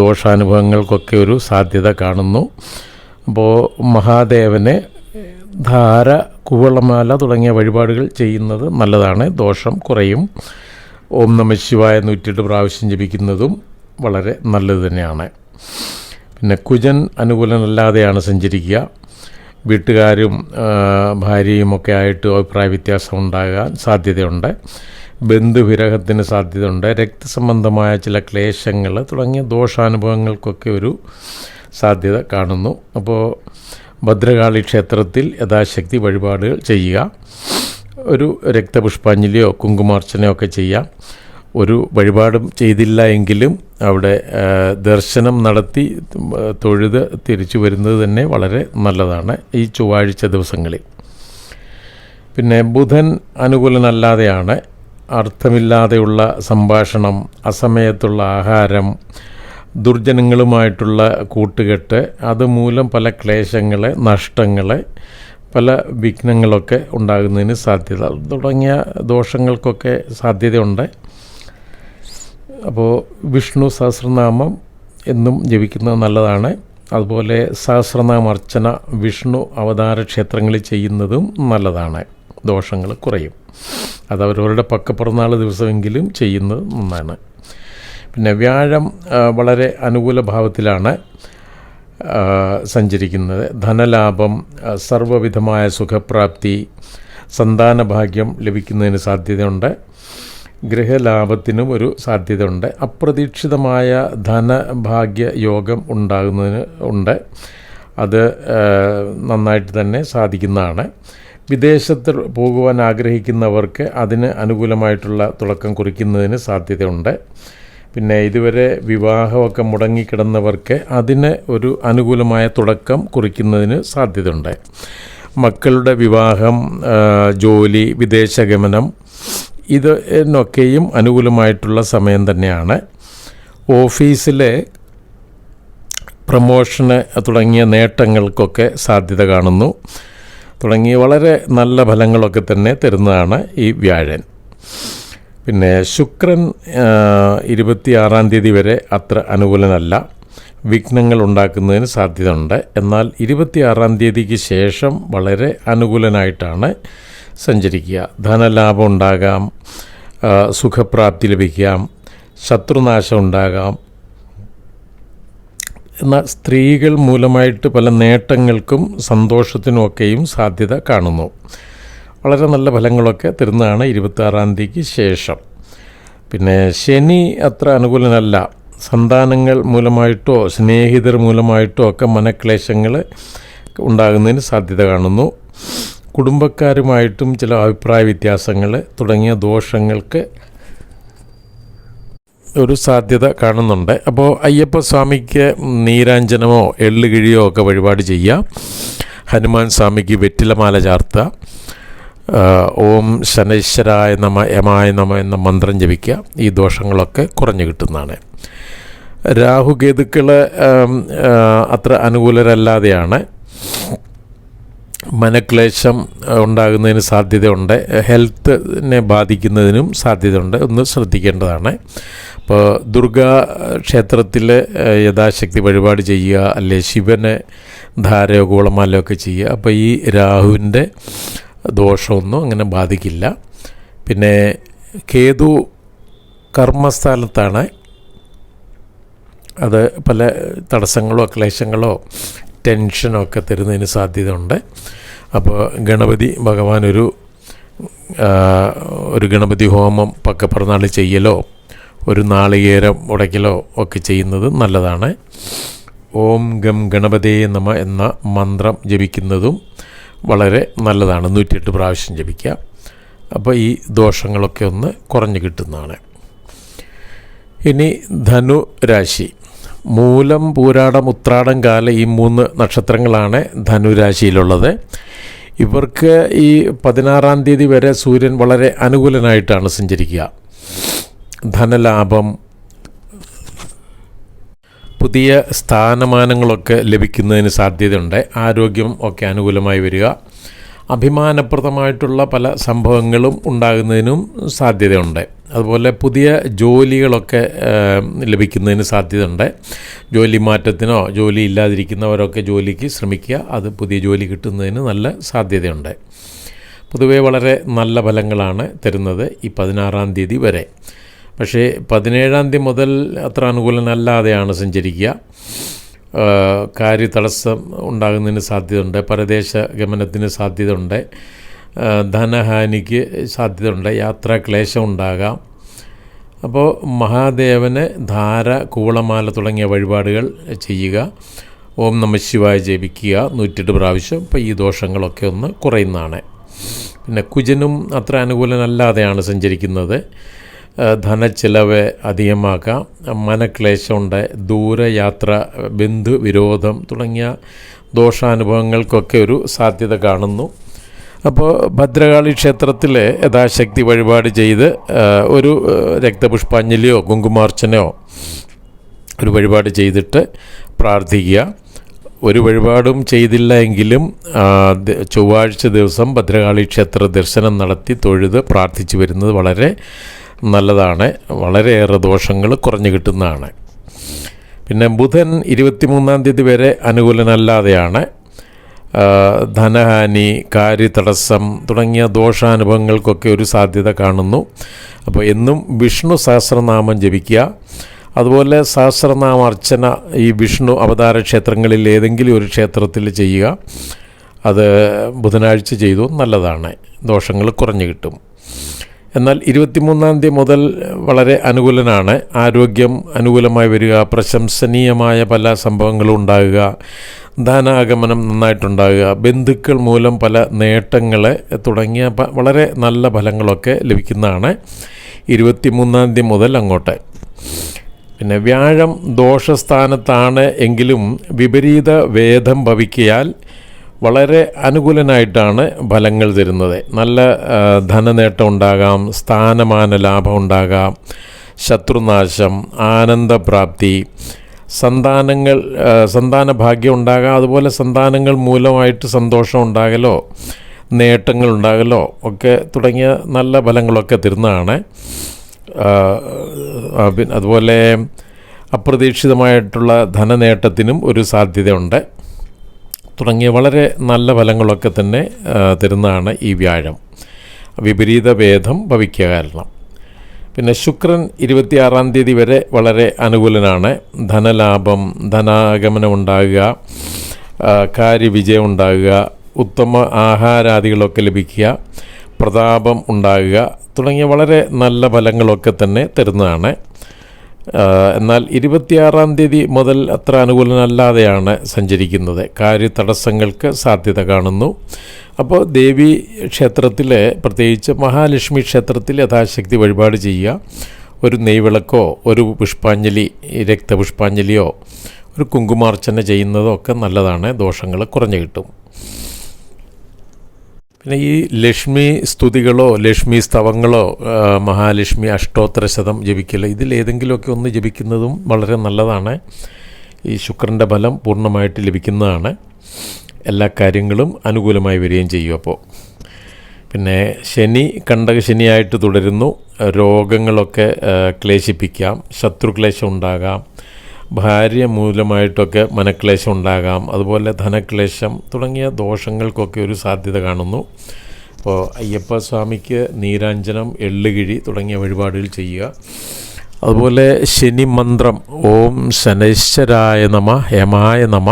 ദോഷാനുഭവങ്ങൾക്കൊക്കെ ഒരു സാധ്യത കാണുന്നു. അപ്പോൾ മഹാദേവനെ ധാര, കുവളമാല തുടങ്ങിയ വഴിപാടുകൾ ചെയ്യുന്നത് നല്ലതാണ്. ദോഷം കുറയും. ഓം നമഃശിവായ 108 പ്രാവശ്യം ജപിക്കുന്നതും വളരെ നല്ലത് തന്നെയാണ്. പിന്നെ കുജൻ അനുകൂലനല്ലാതെയാണ് സഞ്ചരിക്കുക. വീട്ടുകാരും ഭാര്യയുമൊക്കെ ആയിട്ട് അഭിപ്രായ വ്യത്യാസം ഉണ്ടാകാൻ സാധ്യതയുണ്ട്. ബന്ധുവിരഹത്തിന് സാധ്യതയുണ്ട്. രക്തസംബന്ധമായ ചില ക്ലേശങ്ങൾ തുടങ്ങിയ ദോഷാനുഭവങ്ങൾക്കൊക്കെ ഒരു സാധ്യത കാണുന്നു. അപ്പോൾ ഭദ്രകാളി ക്ഷേത്രത്തിൽ യഥാശക്തി വഴിപാടുകൾ ചെയ്യുക. ഒരു രക്തപുഷ്പാഞ്ജലിയോ കുങ്കുമാർച്ചനയോ ഒക്കെ ചെയ്യാം. ഒരു വഴിപാടും ചെയ്തില്ല എങ്കിലും അവിടെ ദർശനം നടത്തി തൊഴുത് തിരിച്ചു വരുന്നത് തന്നെ വളരെ നല്ലതാണ് ഈ ചൊവ്വാഴ്ച ദിവസങ്ങളിൽ. പിന്നെ ബുധൻ അനുകൂലനല്ലാതെയാണ്. അർത്ഥമില്ലാതെയുള്ള സംഭാഷണം, അസമയത്തുള്ള ആഹാരം, ദുർജനങ്ങളുമായിട്ടുള്ള കൂട്ടുകെട്ട്, അതുമൂലം പല ക്ലേശങ്ങൾ, നഷ്ടങ്ങൾ, പല വിഘ്നങ്ങളൊക്കെ ഉണ്ടാകുന്നതിന് സാധ്യത തുടങ്ങിയ ദോഷങ്ങൾക്കൊക്കെ സാധ്യതയുണ്ട്. അപ്പോൾ വിഷ്ണു സഹസ്രനാമം എന്നും ജപിക്കുന്നത് നല്ലതാണ്. അതുപോലെ സഹസ്രനാമർച്ചന വിഷ്ണു അവതാര ക്ഷേത്രങ്ങളിൽ ചെയ്യുന്നതും നല്ലതാണ്. ദോഷങ്ങൾ കുറയും. അതവരവരുടെ പക്കപ്പിറന്നാൾ ദിവസമെങ്കിലും ചെയ്യുന്നത് നന്നാണ്. പിന്നെ വ്യാഴം വളരെ അനുകൂല ഭാവത്തിലാണ് സഞ്ചരിക്കുന്നത്. ധനലാഭം, സർവ്വവിധമായ സുഖപ്രാപ്തി, സന്താനഭാഗ്യം ലഭിക്കുന്നതിന് സാധ്യതയുണ്ട്. ഗൃഹലാഭത്തിനും ഒരു സാധ്യതയുണ്ട്. അപ്രതീക്ഷിതമായ ധനഭാഗ്യ യോഗം ഉണ്ടാകുന്നതിന് ഉണ്ട്. അത് നന്നായിട്ട് തന്നെ സാധിക്കുന്നതാണ്. വിദേശത്ത് പോകുവാൻ ആഗ്രഹിക്കുന്നവർക്ക് അതിന് അനുകൂലമായിട്ടുള്ള തുടക്കം കുറിക്കുന്നതിന് സാധ്യതയുണ്ട്. പിന്നെ ഇതുവരെ വിവാഹമൊക്കെ മുടങ്ങിക്കിടന്നവർക്ക് അതിന് ഒരു അനുകൂലമായ തുടക്കം കുറിക്കുന്നതിന് സാധ്യതയുണ്ട്. മക്കളുടെ വിവാഹം, ജോലി, വിദേശഗമനം ഇതിനൊക്കെയും അനുകൂലമായിട്ടുള്ള സമയം തന്നെയാണ്. ഓഫീസിലെ പ്രമോഷന് തുടങ്ങിയ നേട്ടങ്ങൾക്കൊക്കെ സാധ്യത കാണുന്നു. തുടങ്ങിയ വളരെ നല്ല ഫലങ്ങളൊക്കെ തന്നെ തരുന്നതാണ് ഈ വ്യാഴൻ. പിന്നെ ശുക്രൻ 26-ാം തീയതി വരെ അത്ര അനുകൂലനല്ല. വിഘ്നങ്ങൾ ഉണ്ടാക്കുന്നതിന് സാധ്യതയുണ്ട്. എന്നാൽ 26-ാം തീയതിക്ക് ശേഷം വളരെ അനുകൂലനായിട്ടാണ് സഞ്ചരിക്കുക. ധനലാഭം ഉണ്ടാകാം, സുഖപ്രാപ്തി ലഭിക്കാം, ശത്രുനാശം ഉണ്ടാകാം, എന്നാൽ സ്ത്രീകൾ മൂലമായിട്ട് പല നേട്ടങ്ങൾക്കും സന്തോഷത്തിനുമൊക്കെയും സാധ്യത കാണുന്നു. വളരെ നല്ല ഫലങ്ങളൊക്കെ തരുന്നതാണ് 26-ാം തീയതിക്ക് ശേഷം. പിന്നെ ശനി അത്ര അനുകൂലനല്ല. സന്താനങ്ങൾ മൂലമായിട്ടോ സ്നേഹിതർ മൂലമായിട്ടോ ഒക്കെ മനക്ലേശങ്ങൾ ഉണ്ടാകുന്നതിന് സാധ്യത കാണുന്നു. കുടുംബക്കാരുമായിട്ടും ചില അഭിപ്രായ വ്യത്യാസങ്ങൾ തുടങ്ങിയ ദോഷങ്ങൾക്ക് ഒരു സാധ്യത കാണുന്നുണ്ട്. അപ്പോൾ അയ്യപ്പസ്വാമിക്ക് നീരാഞ്ജനമോ എള്ളുകിഴിയോ ഒക്കെ വഴിപാട് ചെയ്യുക. ഹനുമാൻ സ്വാമിക്ക് വെറ്റിലമാല ചാർത്തുക. ഓം ശനൈശ്വരായ നമ യമായ നമ എന്ന മന്ത്രം ജപിക്കുക. ഈ ദോഷങ്ങളൊക്കെ കുറഞ്ഞു കിട്ടുന്നതാണ്. രാഹുകേതുക്കൾ അത്ര അനുകൂലരല്ലാതെയാണ്. മനക്ലേശം ഉണ്ടാകുന്നതിന് സാധ്യതയുണ്ട്. ഹെൽത്തിനെ ബാധിക്കുന്നതിനും സാധ്യതയുണ്ട്. ഒന്ന് ശ്രദ്ധിക്കേണ്ടതാണ്. അപ്പോൾ ദുർഗാ ക്ഷേത്രത്തിൽ യഥാശക്തി വഴിപാട് ചെയ്യുക, അല്ലെ ശിവനെ ധാരയോ ഗോളമാലയോ ഒക്കെ ചെയ്യുക. അപ്പോൾ ഈ രാഹുവിൻ്റെ ദോഷമൊന്നും അങ്ങനെ ബാധിക്കില്ല. പിന്നെ കേതു കർമ്മസ്ഥാനത്താണ്. അത് പല തടസ്സങ്ങളോ ക്ലേശങ്ങളോ ടെൻഷനോ ഒക്കെ തരുന്നതിന് സാധ്യതയുണ്ട്. അപ്പോൾ ഗണപതി ഭഗവാൻ ഒരു ഗണപതി ഹോമം പക്കപ്പിറന്നാൾ ചെയ്യലോ ഒരു നാളികേരം ഉടയ്ക്കലോ ഒക്കെ ചെയ്യുന്നത് നല്ലതാണ്. ഓം ഗം ഗണപതേ നമ എന്ന മന്ത്രം ജപിക്കുന്നതും വളരെ നല്ലതാണ്. 108 പ്രാവശ്യം ജപിക്കുക. അപ്പോൾ ഈ ദോഷങ്ങളൊക്കെ ഒന്ന് കുറഞ്ഞു കിട്ടുന്നതാണ്. ഇനി ധനു രാശി. മൂലം, പൂരാടം, ഉത്രാടം, കാല ഈ 3 നക്ഷത്രങ്ങളാണ് ധനുരാശിയിലുള്ളത്. ഇവർക്ക് ഈ 16-ാം തീയതി വരെ സൂര്യൻ വളരെ അനുകൂലനായിട്ടാണ് സഞ്ചരിക്കുക. ധനലാഭം, പുതിയ സ്ഥാനമാനങ്ങളൊക്കെ ലഭിക്കുന്നതിന് സാധ്യതയുണ്ട്. ആരോഗ്യം ഒക്കെ അനുകൂലമായി വരിക. അഭിമാനപ്രദമായിട്ടുള്ള പല സംഭവങ്ങളും ഉണ്ടാകുന്നതിനും സാധ്യതയുണ്ട്. അതുപോലെ പുതിയ ജോലികളൊക്കെ ലഭിക്കുന്നതിന് സാധ്യതയുണ്ട്. ജോലി മാറ്റത്തിനോ ജോലി ഇല്ലാതിരിക്കുന്നവരൊക്കെ ജോലിക്ക് ശ്രമിക്കുക. അത് പുതിയ ജോലി കിട്ടുന്നതിന് നല്ല സാധ്യതയുണ്ട്. പൊതുവെ വളരെ നല്ല ഫലങ്ങളാണ് തരുന്നത് ഈ 16-ാം തീയതി വരെ. പക്ഷേ 17-ാം തീയതി മുതൽ അത്ര അനുകൂലനല്ലാതെയാണ് സഞ്ചരിക്കുക. കാര്യതടസ്സം ഉണ്ടാകുന്നതിന് സാധ്യതയുണ്ട്. പരദേശ ഗമനത്തിന് സാധ്യതയുണ്ട്. ധനഹാനിക്ക് സാധ്യതയുണ്ട്. യാത്രാക്ലേശം ഉണ്ടാകാം. അപ്പോൾ മഹാദേവന് ധാര, കൂവളമാല തുടങ്ങിയ വഴിപാടുകൾ ചെയ്യുക. ഓം നമഃശിവായ ജപിക്കുക 108 പ്രാവശ്യം. അപ്പോൾ ഈ ദോഷങ്ങളൊക്കെ ഒന്ന് കുറയുന്നതാണ്. പിന്നെ കുജനും അത്ര അനുകൂലനല്ലാതെയാണ് സഞ്ചരിക്കുന്നത്. ധനച്ചിലവ് അധികമാക്കാം. മനക്ലേശമുണ്ട്. ദൂരയാത്ര, ബന്ധുവിരോധം തുടങ്ങിയ ദോഷാനുഭവങ്ങൾക്കൊക്കെ ഒരു സാധ്യത കാണുന്നു. അപ്പോൾ ഭദ്രകാളി ക്ഷേത്രത്തിൽ യഥാശക്തി വഴിപാട് ചെയ്ത് ഒരു രക്തപുഷ്പാഞ്ജലിയോ കുങ്കുമാർച്ചനയോ ഒരു വഴിപാട് ചെയ്തിട്ട് പ്രാർത്ഥിക്കുക. ഒരു വഴിപാടും ചെയ്തില്ല എങ്കിലും ചൊവ്വാഴ്ച ദിവസം ഭദ്രകാളി ക്ഷേത്ര ദർശനം നടത്തി തൊഴുത് പ്രാർത്ഥിച്ചു വരുന്നത് വളരെ നല്ലതാണ്. വളരെയേറെ ദോഷങ്ങൾ കുറഞ്ഞു കിട്ടുന്നതാണ്. പിന്നെ ബുധൻ 23-ാം തീയതി വരെ അനുകൂലനല്ലാതെയാണ്. ധനഹാനി, കാര്യതടസ്സം തുടങ്ങിയ ദോഷാനുഭവങ്ങൾക്കൊക്കെ ഒരു സാധ്യത കാണുന്നു. അപ്പോൾ എന്നും വിഷ്ണു സഹസ്രനാമം ജപിക്കുക. അതുപോലെ സഹസ്രനാമ അർച്ചന ഈ വിഷ്ണു അവതാര ക്ഷേത്രങ്ങളിൽ ഏതെങ്കിലും ഒരു ക്ഷേത്രത്തിൽ ചെയ്യുക. അത് ബുധനാഴ്ച ചെയ്തു നല്ലതാണ്. ദോഷങ്ങൾ കുറഞ്ഞു കിട്ടും. എന്നാൽ 23-ാം തീയതി മുതൽ വളരെ അനുകൂലനാണ്. ആരോഗ്യം അനുകൂലമായി വരിക. പ്രശംസനീയമായ പല സംഭവങ്ങളും ഉണ്ടാകുക. ധനാഗമനം നന്നായിട്ടുണ്ടാകുക. ബന്ധുക്കൾ മൂലം പല നേട്ടങ്ങൾ തുടങ്ങിയ വളരെ നല്ല ഫലങ്ങളൊക്കെ ലഭിക്കുന്നതാണ് 23-ാം തീയതി മുതൽ അങ്ങോട്ട്. പിന്നെ വ്യാഴം ദോഷസ്ഥാനത്താണ് എങ്കിലും വിപരീത വേദം ഭവിക്കയാൽ വളരെ അനുകൂലനായിട്ടാണ് ഫലങ്ങൾ തരുന്നത്. നല്ല ധനനേട്ടം ഉണ്ടാകാം. സ്ഥാനമാന ലാഭം ഉണ്ടാകാം. ശത്രുനാശം, ആനന്ദപ്രാപ്തി, സന്താന ഭാഗ്യം ഉണ്ടാകാം. അതുപോലെ സന്താനങ്ങൾ മൂലമായിട്ട് സന്തോഷം ഉണ്ടാകലോ നേട്ടങ്ങൾ ഉണ്ടാകലോ ഒക്കെ തുടങ്ങിയ നല്ല ഫലങ്ങളൊക്കെ തരുന്നതാണ്. അതുപോലെ അപ്രതീക്ഷിതമായിട്ടുള്ള ധനനേട്ടത്തിനും ഒരു സാധ്യതയുണ്ട്. തുടങ്ങിയ വളരെ നല്ല ഫലങ്ങളൊക്കെ തന്നെ തരുന്നതാണ് ഈ വ്യാഴം. വിപരീത ഭേദം ഭവിക്കുക കാരണം. പിന്നെ ശുക്രൻ 26-ാം തീയതി വരെ വളരെ അനുകൂലനാണ്. ധനലാഭം, ധനാഗമനം ഉണ്ടാകുക, കാര്യവിജയം ഉണ്ടാകുക, ഉത്തമ ആഹാരാദികളൊക്കെ ലഭിക്കുക, പ്രതാപം ഉണ്ടാകുക തുടങ്ങിയ വളരെ നല്ല ഫലങ്ങളൊക്കെ തന്നെ തരുന്നതാണ്. എന്നാൽ 26-ാം തീയതി മുതൽ അത്ര അനുകൂലനല്ലാതെയാണ് സഞ്ചരിക്കുന്നത്. കാര്യതടസ്സങ്ങൾക്ക് സാധ്യത കാണുന്നു. അപ്പോൾ ദേവി ക്ഷേത്രത്തിൽ, പ്രത്യേകിച്ച് മഹാലക്ഷ്മി ക്ഷേത്രത്തിൽ യഥാശക്തി വഴിപാട് ചെയ്യുക. ഒരു നെയ്വിളക്കോ ഒരു പുഷ്പാഞ്ജലി, രക്തപുഷ്പാഞ്ജലിയോ ഒരു കുങ്കുമാർച്ചന ചെയ്യുന്നതോ ഒക്കെ നല്ലതാണ്. ദോഷങ്ങൾ കുറഞ്ഞു കിട്ടും. പിന്നെ ഈ ലക്ഷ്മി സ്തുതികളോ ലക്ഷ്മി സ്തവങ്ങളോ മഹാലക്ഷ്മി അഷ്ടോത്തര ശതം ജപിക്കൽ, ഇതിലേതെങ്കിലുമൊക്കെ ഒന്ന് ജപിക്കുന്നതും വളരെ നല്ലതാണ്. ഈ ശുക്രൻ്റെ ഫലം പൂർണ്ണമായിട്ട് ലഭിക്കുന്നതാണ്. എല്ലാ കാര്യങ്ങളും അനുകൂലമായി വരികയും ചെയ്യും. അപ്പോൾ പിന്നെ ശനി കണ്ടകശനിയായിട്ട് തുടരുന്നു. രോഗങ്ങളൊക്കെ ക്ലേശിപ്പിക്കാം, ശത്രുക്ലേശം ഉണ്ടാകാം, ഭാര്യ മൂലമായിട്ടൊക്കെ മനക്ലേശം ഉണ്ടാകാം, അതുപോലെ ധനക്ലേശം തുടങ്ങിയ ദോഷങ്ങൾക്കൊക്കെ ഒരു സാധ്യത കാണുന്നു. അപ്പോൾ അയ്യപ്പ സ്വാമിക്ക് നീരാഞ്ജനം, എള്ളുകിഴി തുടങ്ങിയ വഴിപാടുകൾ ചെയ്യുക. അതുപോലെ ശനി മന്ത്രം ഓം ശനൈശ്വരായ നമ യമായ നമ,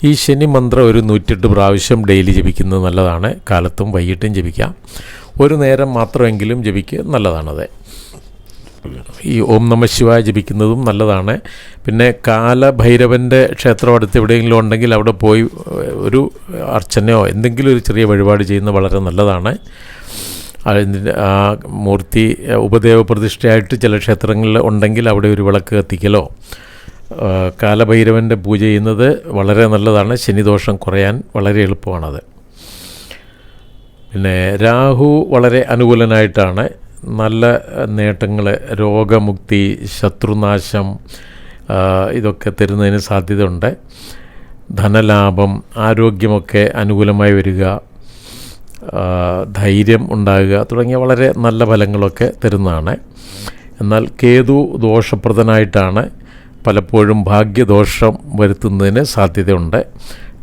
ഈ ശനി മന്ത്രം ഒരു 108 പ്രാവശ്യം ഡെയിലി ജപിക്കുന്നത് നല്ലതാണ്. കാലത്തും വൈകിട്ടും ജപിക്കാം. ഒരു നേരം മാത്രമെങ്കിലും ജപിക്കുക നല്ലതാണത്. ഈ ഓം നമ ശിവായ ജപിക്കുന്നതും നല്ലതാണ്. പിന്നെ കാലഭൈരവൻ്റെ ക്ഷേത്രം അടുത്ത് എവിടെയെങ്കിലും ഉണ്ടെങ്കിൽ അവിടെ പോയി ഒരു അർച്ചനയോ എന്തെങ്കിലും ഒരു ചെറിയ വഴിപാട് ചെയ്യുന്നത് വളരെ നല്ലതാണ്. അതിൻ്റെ ആ മൂർത്തി ഉപദേവ പ്രതിഷ്ഠയായിട്ട് ചില ക്ഷേത്രങ്ങളിൽ ഉണ്ടെങ്കിൽ അവിടെ ഒരു വിളക്ക് കത്തിക്കലോ കാലഭൈരവൻ്റെ പൂജ ചെയ്യുന്നത് വളരെ നല്ലതാണ്. ശനിദോഷം കുറയാൻ വളരെ എളുപ്പമാണത്. പിന്നെ രാഹു വളരെ അനുകൂലനായിട്ടാണ്. നല്ല നേട്ടങ്ങൾ, രോഗമുക്തി, ശത്രുനാശം ഇതൊക്കെ തരുന്നതിന് സാധ്യതയുണ്ട്. ധനലാഭം, ആരോഗ്യമൊക്കെ അനുകൂലമായി വരിക, ധൈര്യം ഉണ്ടാകുക തുടങ്ങിയ വളരെ നല്ല ഫലങ്ങളൊക്കെ തരുന്നതാണ്. എന്നാൽ കേതു ദോഷപ്രദനായിട്ടാണ്. പലപ്പോഴും ഭാഗ്യദോഷം വരുത്തുന്നതിന് സാധ്യതയുണ്ട്.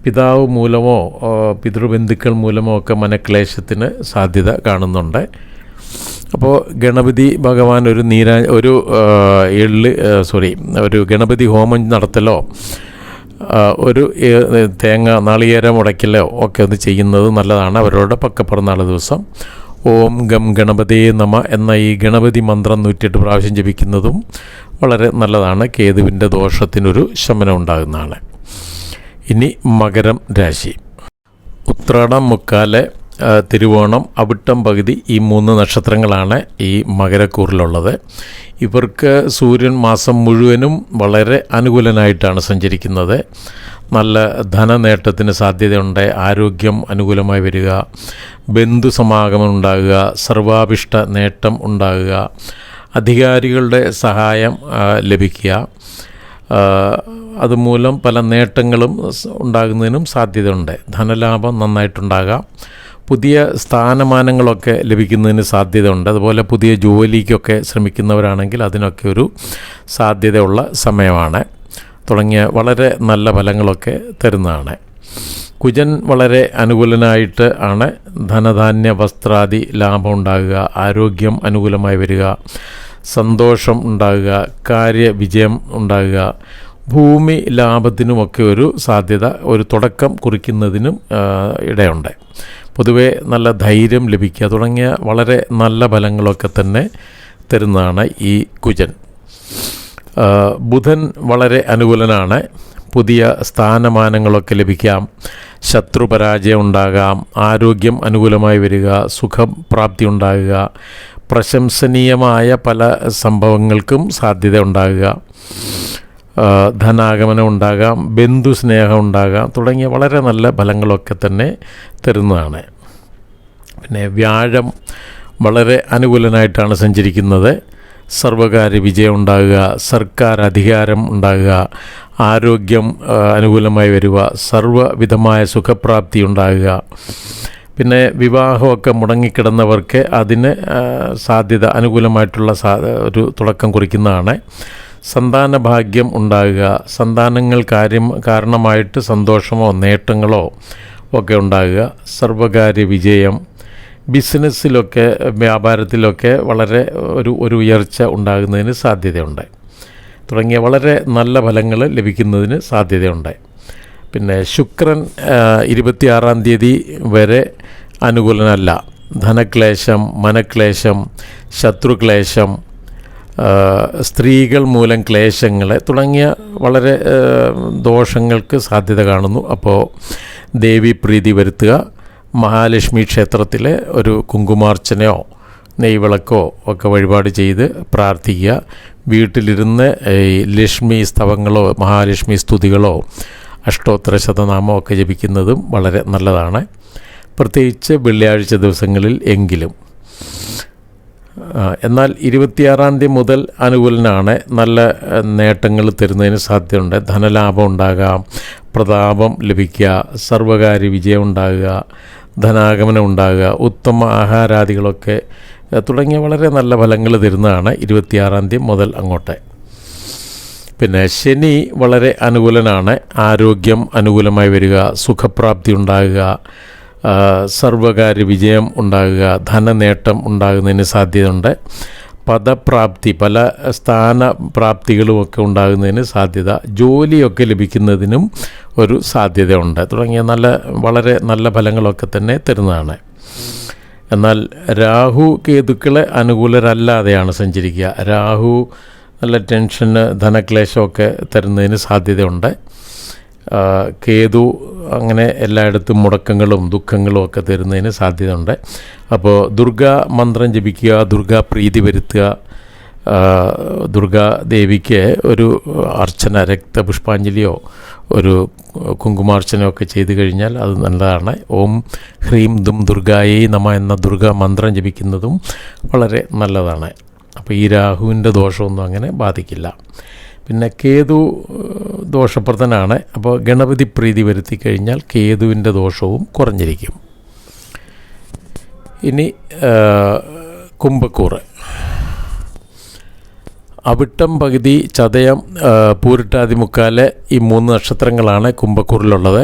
പിതാവ് മൂലമോ പിതൃബന്ധുക്കൾ മൂലമോ ഒക്കെ മനക്ലേശത്തിന് സാധ്യത കാണുന്നുണ്ട്. അപ്പോൾ ഗണപതി ഭഗവാൻ ഒരു ഗണപതി ഹോമം നടത്തലോ ഒരു തേങ്ങ നാളികേരം ഉടയ്ക്കലോ ഒക്കെ ഒന്ന് ചെയ്യുന്നത് നല്ലതാണ്. അവരോട് പക്കപ്പിറന്നാൾ ദിവസം ഓം ഗം ഗണപതിയെ നമ എന്ന ഈ ഗണപതി മന്ത്രം 108 പ്രാവശ്യം ജപിക്കുന്നതും വളരെ നല്ലതാണ്. കേതുവിൻ്റെ ദോഷത്തിനൊരു ശമനം ഉണ്ടാകുന്നതാണ്. ഇനി മകരം രാശി. ഉത്രാടം, മുക്കാല്, തിരുവോണം, അവിട്ടം പകുതി, ഈ 3 നക്ഷത്രങ്ങളാണ് ഈ മകരക്കൂറിലുള്ളത്. ഇവർക്ക് സൂര്യൻ മാസം മുഴുവനും വളരെ അനുകൂലനായിട്ടാണ് സഞ്ചരിക്കുന്നത്. നല്ല ധനനേട്ടത്തിന് സാധ്യതയുണ്ട്. ആരോഗ്യം അനുകൂലമായി വരിക, ബന്ധുസമാഗമം ഉണ്ടാകുക, സർവാഭിഷ്ട നേട്ടം ഉണ്ടാകുക, അധികാരികളുടെ സഹായം ലഭിക്കുക, അതുമൂലം പല നേട്ടങ്ങളും ഉണ്ടാകുന്നതിനും സാധ്യതയുണ്ട്. ധനലാഭം നന്നായിട്ടുണ്ടാകാം. പുതിയ സ്ഥാനമാനങ്ങളൊക്കെ ലഭിക്കുന്നതിന് സാധ്യതയുണ്ട്. അതുപോലെ പുതിയ ജോലിക്കൊക്കെ ശ്രമിക്കുന്നവരാണെങ്കിൽ അതിനൊക്കെ ഒരു സാധ്യതയുള്ള സമയമാണ്. തുടങ്ങിയ വളരെ നല്ല ഫലങ്ങളൊക്കെ തരുന്നതാണ്. കുജൻ വളരെ അനുകൂലനായിട്ട് ആണ്. ധനധാന്യ വസ്ത്രാദി ലാഭം ഉണ്ടാകുക, ആരോഗ്യം അനുകൂലമായി വരിക, സന്തോഷം ഉണ്ടാകുക, കാര്യവിജയം ഉണ്ടാകുക, ഭൂമി ലാഭത്തിനുമൊക്കെ ഒരു സാധ്യത, ഒരു തുടക്കം കുറിക്കുന്നതിനും ഇടയുണ്ട്. പൊതുവെ നല്ല ധൈര്യം ലഭിക്കുക തുടങ്ങിയ വളരെ നല്ല ഫലങ്ങളൊക്കെ തന്നെ തരുന്നതാണ് ഈ കുജൻ. ബുധൻ വളരെ അനുകൂലനാണ്. പുതിയ സ്ഥാനമാനങ്ങളൊക്കെ ലഭിക്കാം, ശത്രുപരാജയം ഉണ്ടാകാം, ആരോഗ്യം അനുകൂലമായി വരിക, സുഖപ്രാപ്തി ഉണ്ടാകുക, പ്രശംസനീയമായ പല സംഭവങ്ങൾക്കും സാധ്യത ഉണ്ടാകുക, ധനാഗമനം ഉണ്ടാകാം, ബന്ധുസ്നേഹം ഉണ്ടാകാം തുടങ്ങിയ വളരെ നല്ല ഫലങ്ങളൊക്കെ തന്നെ തരുന്നതാണ്. പിന്നെ വ്യാഴം വളരെ അനുകൂലനായിട്ടാണ് സഞ്ചരിക്കുന്നത്. സർവകാര്യ വിജയം ഉണ്ടാകുക, സർക്കാർ അധികാരം ഉണ്ടാകുക, ആരോഗ്യം അനുകൂലമായി വരിക, സർവ്വവിധമായ സുഖപ്രാപ്തി ഉണ്ടാകുക. പിന്നെ വിവാഹമൊക്കെ മുടങ്ങിക്കിടന്നവർക്ക് അതിന് സാധ്യത അനുകൂലമായിട്ടുള്ള ഒരു തുടക്കം കുറിക്കുന്നതാണ്. സന്താന ഭാഗ്യം ഉണ്ടാകുക, സന്താനങ്ങൾ കാരണമായിട്ട് സന്തോഷമോ നേട്ടങ്ങളോ ഒക്കെ ഉണ്ടാകുക, സർവകാര്യ വിജയം, ബിസിനസ്സിലൊക്കെ വ്യാപാരത്തിലൊക്കെ വളരെ ഒരു ഉയർച്ച ഉണ്ടാകുന്നതിന് സാധ്യതയുണ്ട്. തുടങ്ങിയ വളരെ നല്ല ഫലങ്ങൾ ലഭിക്കുന്നതിന് സാധ്യതയുണ്ട്. പിന്നെ ശുക്രൻ 26-ാം തീയതി വരെ അനുകൂലനല്ല. ധനക്ലേശം, മനക്ലേശം, ശത്രുക്ലേശം, സ്ത്രീകൾ മൂലം ക്ലേശങ്ങൾ തുടങ്ങിയ വളരെ ദോഷങ്ങൾക്ക് സാധ്യത കാണുന്നു. അപ്പോൾ ദേവീപ്രീതി വരുത്തുക. മഹാലക്ഷ്മി ക്ഷേത്രത്തിലെ ഒരു കുങ്കുമാർച്ചനയോ നെയ്വിളക്കോ ഒക്കെ വഴിപാട് ചെയ്ത് പ്രാർത്ഥിക്കുക. വീട്ടിലിരുന്ന് ഈ ലക്ഷ്മി സ്തവങ്ങളോ മഹാലക്ഷ്മി സ്തുതികളോ അഷ്ടോത്തര ശതനാമോ ഒക്കെ ജപിക്കുന്നതും വളരെ നല്ലതാണ്, പ്രത്യേകിച്ച് വെള്ളിയാഴ്ച ദിവസങ്ങളിൽ എങ്കിലും. എന്നാൽ 26-ാം തീയതി മുതൽ അനുകൂലനാണ്. നല്ല നേട്ടങ്ങൾ തരുന്നതിന് സാധ്യതയുണ്ട്. ധനലാഭം ഉണ്ടാകാം, പ്രതാപം ലഭിക്കുക, സർവകാര്യ വിജയം ഉണ്ടാകുക, ധനാഗമനം ഉണ്ടാകുക, ഉത്തമ ആഹാരാദികളൊക്കെ തുടങ്ങിയ വളരെ നല്ല ഫലങ്ങൾ തരുന്നതാണ് 26-ാം തീയതി മുതൽ അങ്ങോട്ട്. പിന്നെ ശനി വളരെ അനുകൂലനാണ്. ആരോഗ്യം അനുകൂലമായി വരിക, സുഖപ്രാപ്തി ഉണ്ടാകുക, സർവകാര്യ വിജയം ഉണ്ടാകുക, ധനനേട്ടം ഉണ്ടാകുന്നതിന് സാധ്യതയുണ്ട്. പദപ്രാപ്തി, പല സ്ഥാനപ്രാപ്തികളുമൊക്കെ ഉണ്ടാകുന്നതിന് സാധ്യത, ജോലിയൊക്കെ ലഭിക്കുന്നതിനും ഒരു സാധ്യതയുണ്ട്. തുടങ്ങിയ വളരെ നല്ല ഫലങ്ങളൊക്കെ തന്നെ തരുന്നതാണ്. എന്നാൽ രാഹു കേതുക്കളെ അനുകൂലരല്ലാതെയാണ് സഞ്ചരിക്കുക. രാഹു നല്ല ടെൻഷന്, ധനക്ലേശമൊക്കെ തരുന്നതിന് സാധ്യതയുണ്ട്. കേതു അങ്ങനെ എല്ലായിടത്തും മുടക്കങ്ങളും ദുഃഖങ്ങളും ഒക്കെ തരുന്നതിന് സാധ്യതയുണ്ട്. അപ്പോൾ ദുർഗാ മന്ത്രം ജപിക്കുക, ദുർഗാ പ്രീതി വരുത്തുക, ദുർഗാദേവിക്ക് ഒരു അർച്ചന, രക്തപുഷ്പാഞ്ജലിയോ ഒരു കുങ്കുമാർച്ചനയോ ഒക്കെ ചെയ്തു കഴിഞ്ഞാൽ അത് നല്ലതാണ്. ഓം ഹ്രീം ദും ദുർഗായേ നമ എന്ന ദുർഗാ മന്ത്രം ജപിക്കുന്നതും വളരെ നല്ലതാണ്. അപ്പോൾ ഈ രാഹുവിൻ്റെ ദോഷമൊന്നും അങ്ങനെ ബാധിക്കില്ല. പിന്നെ കേതു ദോഷപ്രദനാണ്. അപ്പോൾ ഗണപതി പ്രീതി വരുത്തി കഴിഞ്ഞാൽ കേതുവിൻ്റെ ദോഷവും കുറഞ്ഞിരിക്കും. ഇനി കുംഭക്കൂറ്, അവിട്ടം, പകുതി, ചതയം, പൂരിട്ടാതി, മുക്കാല്, ഈ 3 നക്ഷത്രങ്ങളാണ് കുംഭക്കൂറിലുള്ളത്.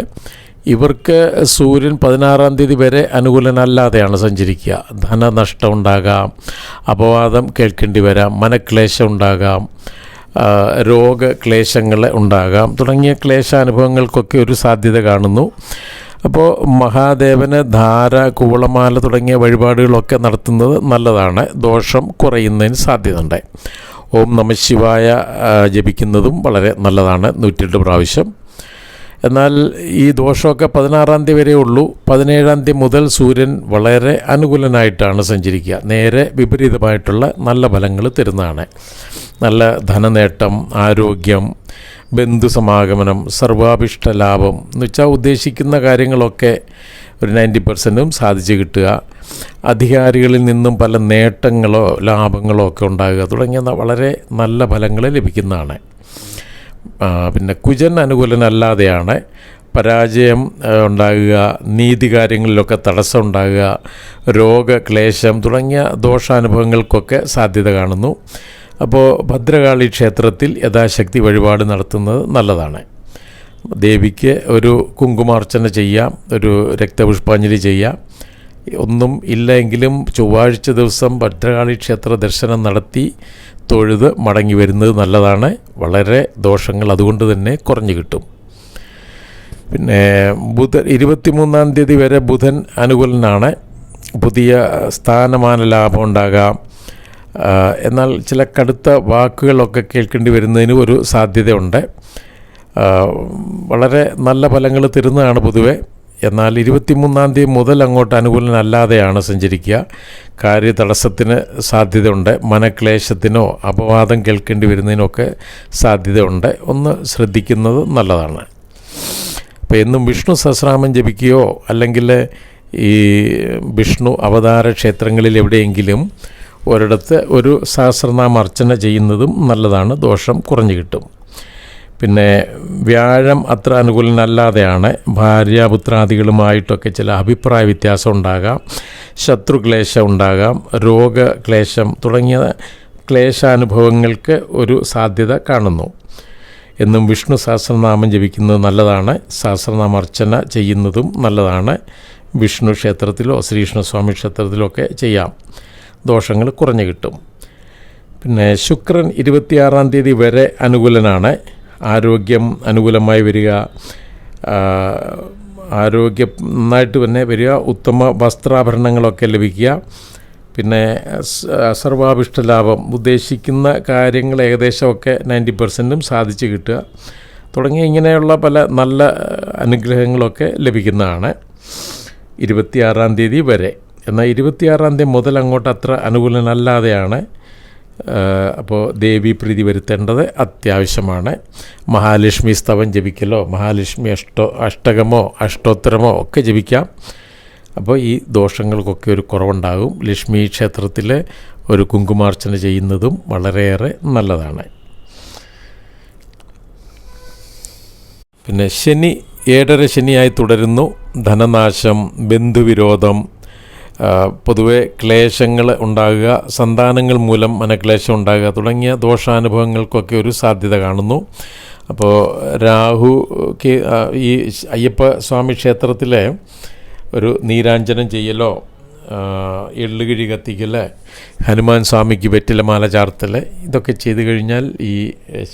ഇവർക്ക് സൂര്യൻ 16-ാം തീയതി വരെ അനുകൂലനല്ലാതെയാണ് സഞ്ചരിക്കുക. ധനനഷ്ടം ഉണ്ടാകാം, അപവാദം കേൾക്കേണ്ടി വരാം, മനക്ലേശം ഉണ്ടാകാം, രോഗക്ലേശങ്ങൾ ഉണ്ടാകാം, തുടങ്ങിയ ക്ലേശാനുഭവങ്ങൾക്കൊക്കെ ഒരു സാധ്യത കാണുന്നു. അപ്പോൾ മഹാദേവന് ധാര, കുവളമാല തുടങ്ങിയ വഴിപാടുകളൊക്കെ നടത്തുന്നത് നല്ലതാണ്. ദോഷം കുറയുന്നതിന് സാധ്യതയുണ്ട്. ഓം നമഃശിവായ ജപിക്കുന്നതും വളരെ നല്ലതാണ്, 108 പ്രാവശ്യം. എന്നാൽ ഈ ദോഷമൊക്കെ 16-ാം തീയതി വരെ ഉള്ളൂ. 17-ാം തീയതി മുതൽ സൂര്യൻ വളരെ അനുകൂലനായിട്ടാണ് സഞ്ചരിക്കുക. നേരെ വിപരീതമായിട്ടുള്ള നല്ല ഫലങ്ങൾ തരുന്നതാണ്. നല്ല ധനനേട്ടം, ആരോഗ്യം, ബന്ധുസമാഗമനം, സർവാഭിഷ്ട ലാഭം എന്ന് വെച്ചാൽ ഉദ്ദേശിക്കുന്ന കാര്യങ്ങളൊക്കെ ഒരു 90%ഉം സാധിച്ചു കിട്ടുക, അധികാരികളിൽ നിന്നും പല നേട്ടങ്ങളോ ലാഭങ്ങളോ ഒക്കെ ഉണ്ടാകുക തുടങ്ങിയ വളരെ നല്ല ഫലങ്ങൾ ലഭിക്കുന്നതാണ്. പിന്നെ കുജൻ അനുകൂലനല്ലാതെയാണ്. പരാജയം ഉണ്ടാകുക, നീതികാര്യങ്ങളിലൊക്കെ തടസ്സം ഉണ്ടാകുക, രോഗക്ലേശം തുടങ്ങിയ ദോഷാനുഭവങ്ങൾക്കൊക്കെ സാധ്യത കാണുന്നു. അപ്പോൾ ഭദ്രകാളി ക്ഷേത്രത്തിൽ യഥാശക്തി വഴിപാട് നടത്തുന്നത് നല്ലതാണ്. ദേവിക്ക് ഒരു കുങ്കുമാർച്ചന ചെയ്യാം, ഒരു രക്തപുഷ്പാഞ്ജലി ചെയ്യാം. ഒന്നും ഇല്ലെങ്കിലും ചൊവ്വാഴ്ച ദിവസം ഭദ്രകാളി ക്ഷേത്ര ദർശനം നടത്തി തൊഴുത് മടങ്ങി വരുന്നത് നല്ലതാണ്. വളരെ ദോഷങ്ങൾ അതുകൊണ്ട് തന്നെ കുറഞ്ഞു കിട്ടും. പിന്നെ ബുധൻ 23-ാം തീയതി വരെ ബുധൻ അനുകൂലനാണ്. പുതിയ സ്ഥാനമാന ലാഭം ഉണ്ടാകാം. എന്നാൽ ചില കടുത്ത വാക്കുകളൊക്കെ കേൾക്കേണ്ടി വരുന്നതിന് ഒരു സാധ്യതയുണ്ട്. വളരെ നല്ല ഫലങ്ങൾ തരുന്നതാണ് പൊതുവെ. എന്നാൽ 23-ാം തീയതി മുതൽ അങ്ങോട്ട് അനുകൂലനല്ലാതെയാണ് സഞ്ചരിക്കുക. കാര്യതടസ്സത്തിന് സാധ്യതയുണ്ട്. മനക്ലേശത്തിനോ അപവാദം കേൾക്കേണ്ടി വരുന്നതിനൊക്കെ സാധ്യതയുണ്ട്. ഒന്ന് ശ്രദ്ധിക്കുന്നത് നല്ലതാണ്. അപ്പോൾ എന്നും വിഷ്ണു സഹസ്രനാമം ജപിക്കുകയോ അല്ലെങ്കിൽ ഈ വിഷ്ണു അവതാര ക്ഷേത്രങ്ങളിൽ എവിടെയെങ്കിലും ഒരിടത്ത് ഒരു സഹസ്രനാമ അർച്ചന ചെയ്യുന്നതും നല്ലതാണ്. ദോഷം കുറഞ്ഞു കിട്ടും. പിന്നെ വ്യാഴം അത്ര അനുകൂലനല്ലാതെയാണ്. ഭാര്യാപുത്രാദികളുമായിട്ടൊക്കെ ചില അഭിപ്രായ വ്യത്യാസം ഉണ്ടാകാം, ശത്രുക്ലേശം ഉണ്ടാകാം, രോഗക്ലേശം തുടങ്ങിയ ക്ലേശാനുഭവങ്ങൾക്ക് ഒരു സാധ്യത കാണുന്നു. എന്നും വിഷ്ണു സഹസ്രനാമം ജപിക്കുന്നത് നല്ലതാണ്. സഹസ്രനാമ അർച്ചന ചെയ്യുന്നതും നല്ലതാണ്. വിഷ്ണു ക്ഷേത്രത്തിലോ ശ്രീകൃഷ്ണസ്വാമി ക്ഷേത്രത്തിലോ ഒക്കെ ചെയ്യാം. ദോഷങ്ങൾ കുറഞ്ഞു കിട്ടും. പിന്നെ ശുക്രൻ 26-ാം തീയതി വരെ അനുകൂലനാണ്. ആരോഗ്യം അനുകൂലമായി വരിക, ആരോഗ്യം നന്നായിട്ട് തന്നെ വരിക, ഉത്തമ വസ്ത്രാഭരണങ്ങളൊക്കെ ലഭിക്കുക, പിന്നെ സർവാഭിഷ്ട ലാഭം, ഉദ്ദേശിക്കുന്ന കാര്യങ്ങൾ ഏകദേശമൊക്കെ 90% സാധിച്ചു കിട്ടുക തുടങ്ങിയ ഇങ്ങനെയുള്ള പല നല്ല അനുഗ്രഹങ്ങളൊക്കെ ലഭിക്കുന്നതാണ് 26-ാം തീയതി വരെ. എന്നാൽ 26-ാം തീയതി മുതൽ അങ്ങോട്ട് അത്ര അനുകൂലനല്ലാതെയാണ്. അപ്പോൾ ദേവി പ്രീതി വരുത്തേണ്ടത് അത്യാവശ്യമാണ്. മഹാലക്ഷ്മി സ്തവം ജപിക്കലോ മഹാലക്ഷ്മി അഷ്ടകമോ അഷ്ടോത്തരമോ ഒക്കെ ജപിക്കാം. അപ്പോൾ ഈ ദോഷങ്ങൾക്കൊക്കെ ഒരു കുറവുണ്ടാകും. ലക്ഷ്മി ക്ഷേത്രത്തിൽ ഒരു കുങ്കുമാർച്ചന ചെയ്യുന്നതും വളരെയേറെ നല്ലതാണ്. പിന്നെ ശനി 7.5 ശനിയായി തുടരുന്നു. ധനനാശം, ബന്ധുവിരോധം, പൊതുവെ ക്ലേശങ്ങൾ ഉണ്ടാകുക, സന്താനങ്ങൾ മൂലം മനക്ലേശം ഉണ്ടാകുക തുടങ്ങിയ ദോഷാനുഭവങ്ങൾക്കൊക്കെ ഒരു സാധ്യത കാണുന്നു. അപ്പോൾ രാഹുക്ക് ഈ അയ്യപ്പ സ്വാമി ക്ഷേത്രത്തിലെ ഒരു നീരാഞ്ജനം ചെയ്യലോ, എള്ളുകിഴി കത്തിക്കൽ, ഹനുമാൻ സ്വാമിക്ക് വെറ്റിലമാല ചാർത്തൽ, ഇതൊക്കെ ചെയ്തു കഴിഞ്ഞാൽ ഈ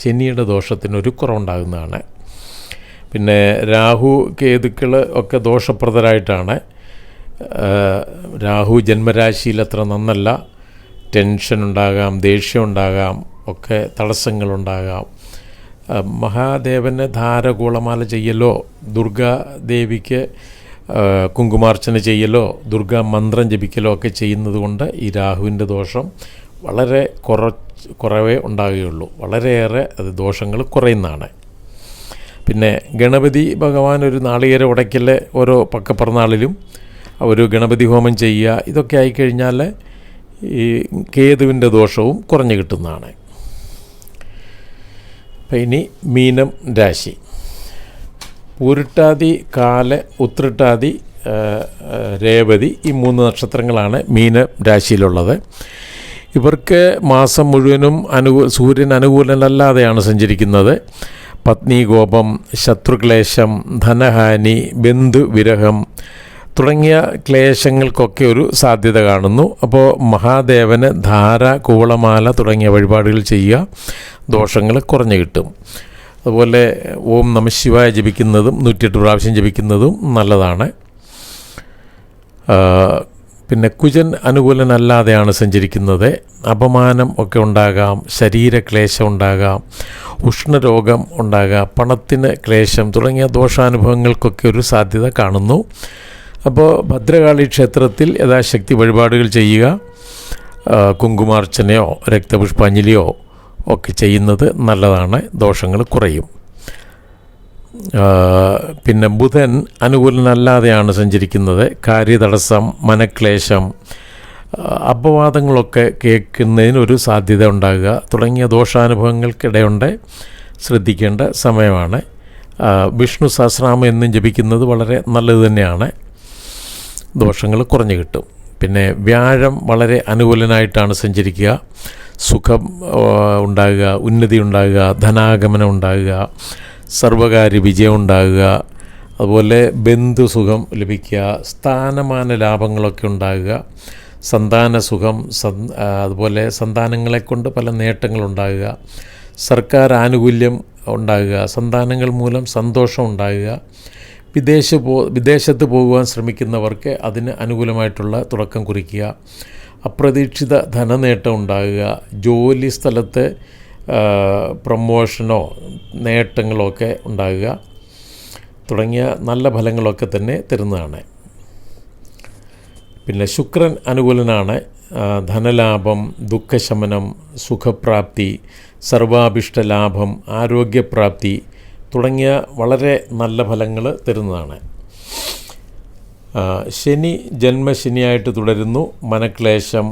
ശനിയുടെ ദോഷത്തിനൊരു കുറവുണ്ടാകുന്നതാണ്. പിന്നെ രാഹു കേതുക്കൾ ഒക്കെ ദോഷപ്രദരായിട്ടാണ്. രാഹു ജന്മരാശിയിൽ അത്ര നന്നല്ല. ടെൻഷൻ ഉണ്ടാകാം, ദേഷ്യം ഉണ്ടാകാം, ഒക്കെ തടസ്സങ്ങളുണ്ടാകാം. മഹാദേവന് ധാരകൂളമാല ചെയ്യലോ, ദുർഗാദേവിക്ക് കുങ്കുമാർച്ചന ചെയ്യലോ, ദുർഗാ മന്ത്രം ജപിക്കലോ ഒക്കെ ചെയ്യുന്നത് കൊണ്ട് ഈ രാഹുവിൻ്റെ ദോഷം വളരെ കുറവേ ഉണ്ടാകുകയുള്ളൂ. വളരെയേറെ അത് ദോഷങ്ങൾ കുറയുന്നതാണ്. പിന്നെ ഗണപതി ഭഗവാൻ ഒരു നാളികേര ഉടയ്ക്കൽ ഓരോ പക്കപ്പിറന്നാളിലും ഒരു ഗണപതി ഹോമം ചെയ്യുക, ഇതൊക്കെ ആയിക്കഴിഞ്ഞാൽ ഈ കേതുവിൻ്റെ ദോഷവും കുറഞ്ഞു കിട്ടുന്നതാണ്. അപ്പം ഇനി മീനം രാശി. പൂരിട്ടാതി, കാല, ഉത്രട്ടാതി, രേവതി, ഈ 3 നക്ഷത്രങ്ങളാണ് മീന രാശിയിലുള്ളത്. ഇവർക്ക് മാസം മുഴുവനും സൂര്യൻ അനുകൂലനല്ലാതെയാണ് സഞ്ചരിക്കുന്നത്. പത്നീകോപം, ശത്രുക്ലേശം, ധനഹാനി, ബന്ധുവിരഹം തുടങ്ങിയ ക്ലേശങ്ങൾക്കൊക്കെ ഒരു സാധ്യത കാണുന്നു. അപ്പോൾ മഹാദേവന് ധാര, കൂവളമാല തുടങ്ങിയ വഴിപാടുകൾ ചെയ്യുക, ദോഷങ്ങൾ കുറഞ്ഞു കിട്ടും. അതുപോലെ ഓം നമഃശിവായ ജപിക്കുന്നതും 108 പ്രാവശ്യം ജപിക്കുന്നതും നല്ലതാണ്. പിന്നെ കുജൻ അനുകൂലനല്ലാതെയാണ് സഞ്ചരിക്കുന്നത്. അപമാനം ഒക്കെ ഉണ്ടാകാം, ശരീരക്ലേശം ഉണ്ടാകാം, ഉഷ്ണരോഗം ഉണ്ടാകാം, പണത്തിന് ക്ലേശം തുടങ്ങിയ ദോഷാനുഭവങ്ങൾക്കൊക്കെ ഒരു സാധ്യത കാണുന്നു. അപ്പോൾ ഭദ്രകാളി ക്ഷേത്രത്തിൽ യഥാശക്തി വഴിപാടുകൾ ചെയ്യുക, കുങ്കുമാർച്ചനയോ രക്തപുഷ്പാഞ്ജലിയോ ഒക്കെ ചെയ്യുന്നത് നല്ലതാണ്, ദോഷങ്ങൾ കുറയും. പിന്നെ ബുധൻ അനുകൂലനല്ലാതെയാണ് സഞ്ചരിക്കുന്നത്. കാര്യതടസ്സം, മനക്ലേശം, അപവാദങ്ങളൊക്കെ കേൾക്കുന്നതിനൊരു സാധ്യത ഉണ്ടാകുക തുടങ്ങിയ ദോഷാനുഭവങ്ങൾക്കിടയുണ്ട്. ശ്രദ്ധിക്കേണ്ട സമയമാണ്. വിഷ്ണു സഹസ്രനാമം എന്നും ജപിക്കുന്നത് വളരെ നല്ലത് തന്നെയാണ്, ദോഷങ്ങൾ കുറഞ്ഞു കിട്ടും. പിന്നെ വ്യാഴം വളരെ അനുകൂലനായിട്ടാണ് സഞ്ചരിക്കുക. സുഖം ഉണ്ടാകുക, ഉന്നതി ഉണ്ടാകുക, ധനാഗമനം ഉണ്ടാകുക, സർവകാര്യ വിജയം ഉണ്ടാകുക, അതുപോലെ ബന്ധുസുഖം ലഭിക്കുക, സ്ഥാനമാന ലാഭങ്ങളൊക്കെ ഉണ്ടാകുക, സന്താന സുഖം, അതുപോലെ സന്താനങ്ങളെക്കൊണ്ട് പല നേട്ടങ്ങളുണ്ടാകുക, സർക്കാർ ആനുകൂല്യം ഉണ്ടാകുക, സന്താനങ്ങൾ മൂലം സന്തോഷം ഉണ്ടാകുക, വിദേശത്ത് പോകുവാൻ ശ്രമിക്കുന്നവർക്ക് അതിന് അനുകൂലമായിട്ടുള്ള തുടക്കം കുറിക്കുക, അപ്രതീക്ഷിത ധനനേട്ടം ഉണ്ടാകുക, ജോലി സ്ഥലത്ത് പ്രമോഷനോ നേട്ടങ്ങളോ ഒക്കെ ഉണ്ടാകുക തുടങ്ങിയ നല്ല ഫലങ്ങളൊക്കെ തന്നെ തരുന്നതാണ്. പിന്നെ ശുക്രൻ അനുകൂലനാണ്. ധനലാഭം, ദുഃഖശമനം, സുഖപ്രാപ്തി, സർവാഭിഷ്ട ലാഭം, ആരോഗ്യപ്രാപ്തി തുടങ്ങിയ വളരെ നല്ല ഫലങ്ങൾ തരുന്നതാണ്. ശനി ജന്മശനിയായിട്ട് തുടരുന്നു. മനക്ലേശം,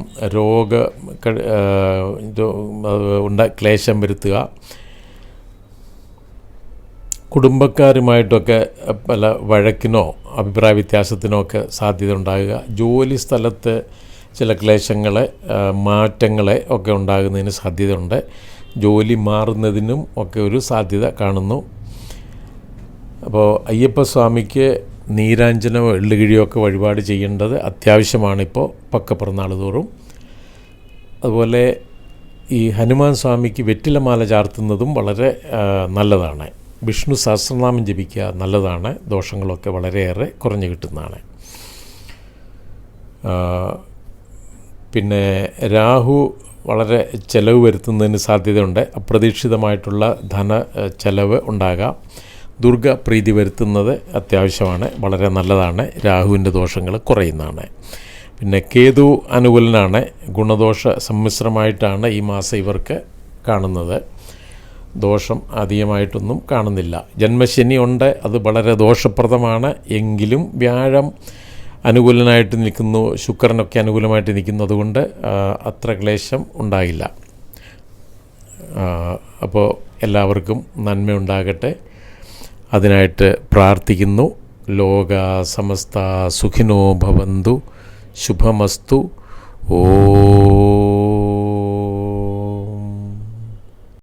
ക്ലേശം വരുത്തുക, കുടുംബക്കാരുമായിട്ടൊക്കെ പല വഴക്കിനോ അഭിപ്രായ വ്യത്യാസത്തിനോ ഒക്കെ സാധ്യത ഉണ്ടാകുക, ജോലി സ്ഥലത്ത് ചില ക്ലേശങ്ങളെ മാറ്റങ്ങളെ ഒക്കെ ഉണ്ടാകുന്നതിന് സാധ്യതയുണ്ട്, ജോലി മാറുന്നതിനും ഒക്കെ ഒരു സാധ്യത കാണുന്നു. അപ്പോൾ അയ്യപ്പസ്വാമിക്ക് നീരാഞ്ജനമോ എള്ളുകിഴിയോ ഒക്കെ വഴിപാട് ചെയ്യേണ്ടത് അത്യാവശ്യമാണിപ്പോൾ പക്കപ്പിറന്നാൾ തോറും. അതുപോലെ ഈ ഹനുമാൻ സ്വാമിക്ക് വെറ്റിലമാല ചാർത്തുന്നതും വളരെ നല്ലതാണ്. വിഷ്ണു സഹസ്രനാമം ജപിക്കുക നല്ലതാണ്. ദോഷങ്ങളൊക്കെ വളരെയേറെ കുറഞ്ഞു കിട്ടുന്നതാണ്. പിന്നെ രാഹു വളരെ ചിലവ് വരുത്തുന്നതിന് സാധ്യതയുണ്ട്. അപ്രതീക്ഷിതമായിട്ടുള്ള ധന ചിലവ് ഉണ്ടാകാം. ദുർഗ പ്രീതി വരുത്തുന്നത് അത്യാവശ്യമാണ്, വളരെ നല്ലതാണ്. രാഹുവിൻ്റെ ദോഷങ്ങൾ കുറയുന്നതാണ്. പിന്നെ കേതു അനുകൂലനാണ്. ഗുണദോഷ സമ്മിശ്രമായിട്ടാണ് ഈ മാസം ഇവർക്ക് കാണുന്നത്. ദോഷം അധികമായിട്ടൊന്നും കാണുന്നില്ല. ജന്മശനി ഉണ്ട്, അത് വളരെ ദോഷപ്രദമാണ്. എങ്കിലും വ്യാഴം അനുകൂലനായിട്ട് നിൽക്കുന്നു, ശുക്രനൊക്കെ അനുകൂലമായിട്ട് നിൽക്കുന്നു. അതുകൊണ്ട് അത്ര ക്ലേശം ഉണ്ടാകില്ല. അപ്പോൾ എല്ലാവർക്കും നന്മയുണ്ടാകട്ടെ, അതിനായിട്ട് പ്രാർത്ഥിക്കുന്നു. ലോക സമസ്ത സുഖിനോ ഭവന്തു. ശുഭമസ്തു. ഓ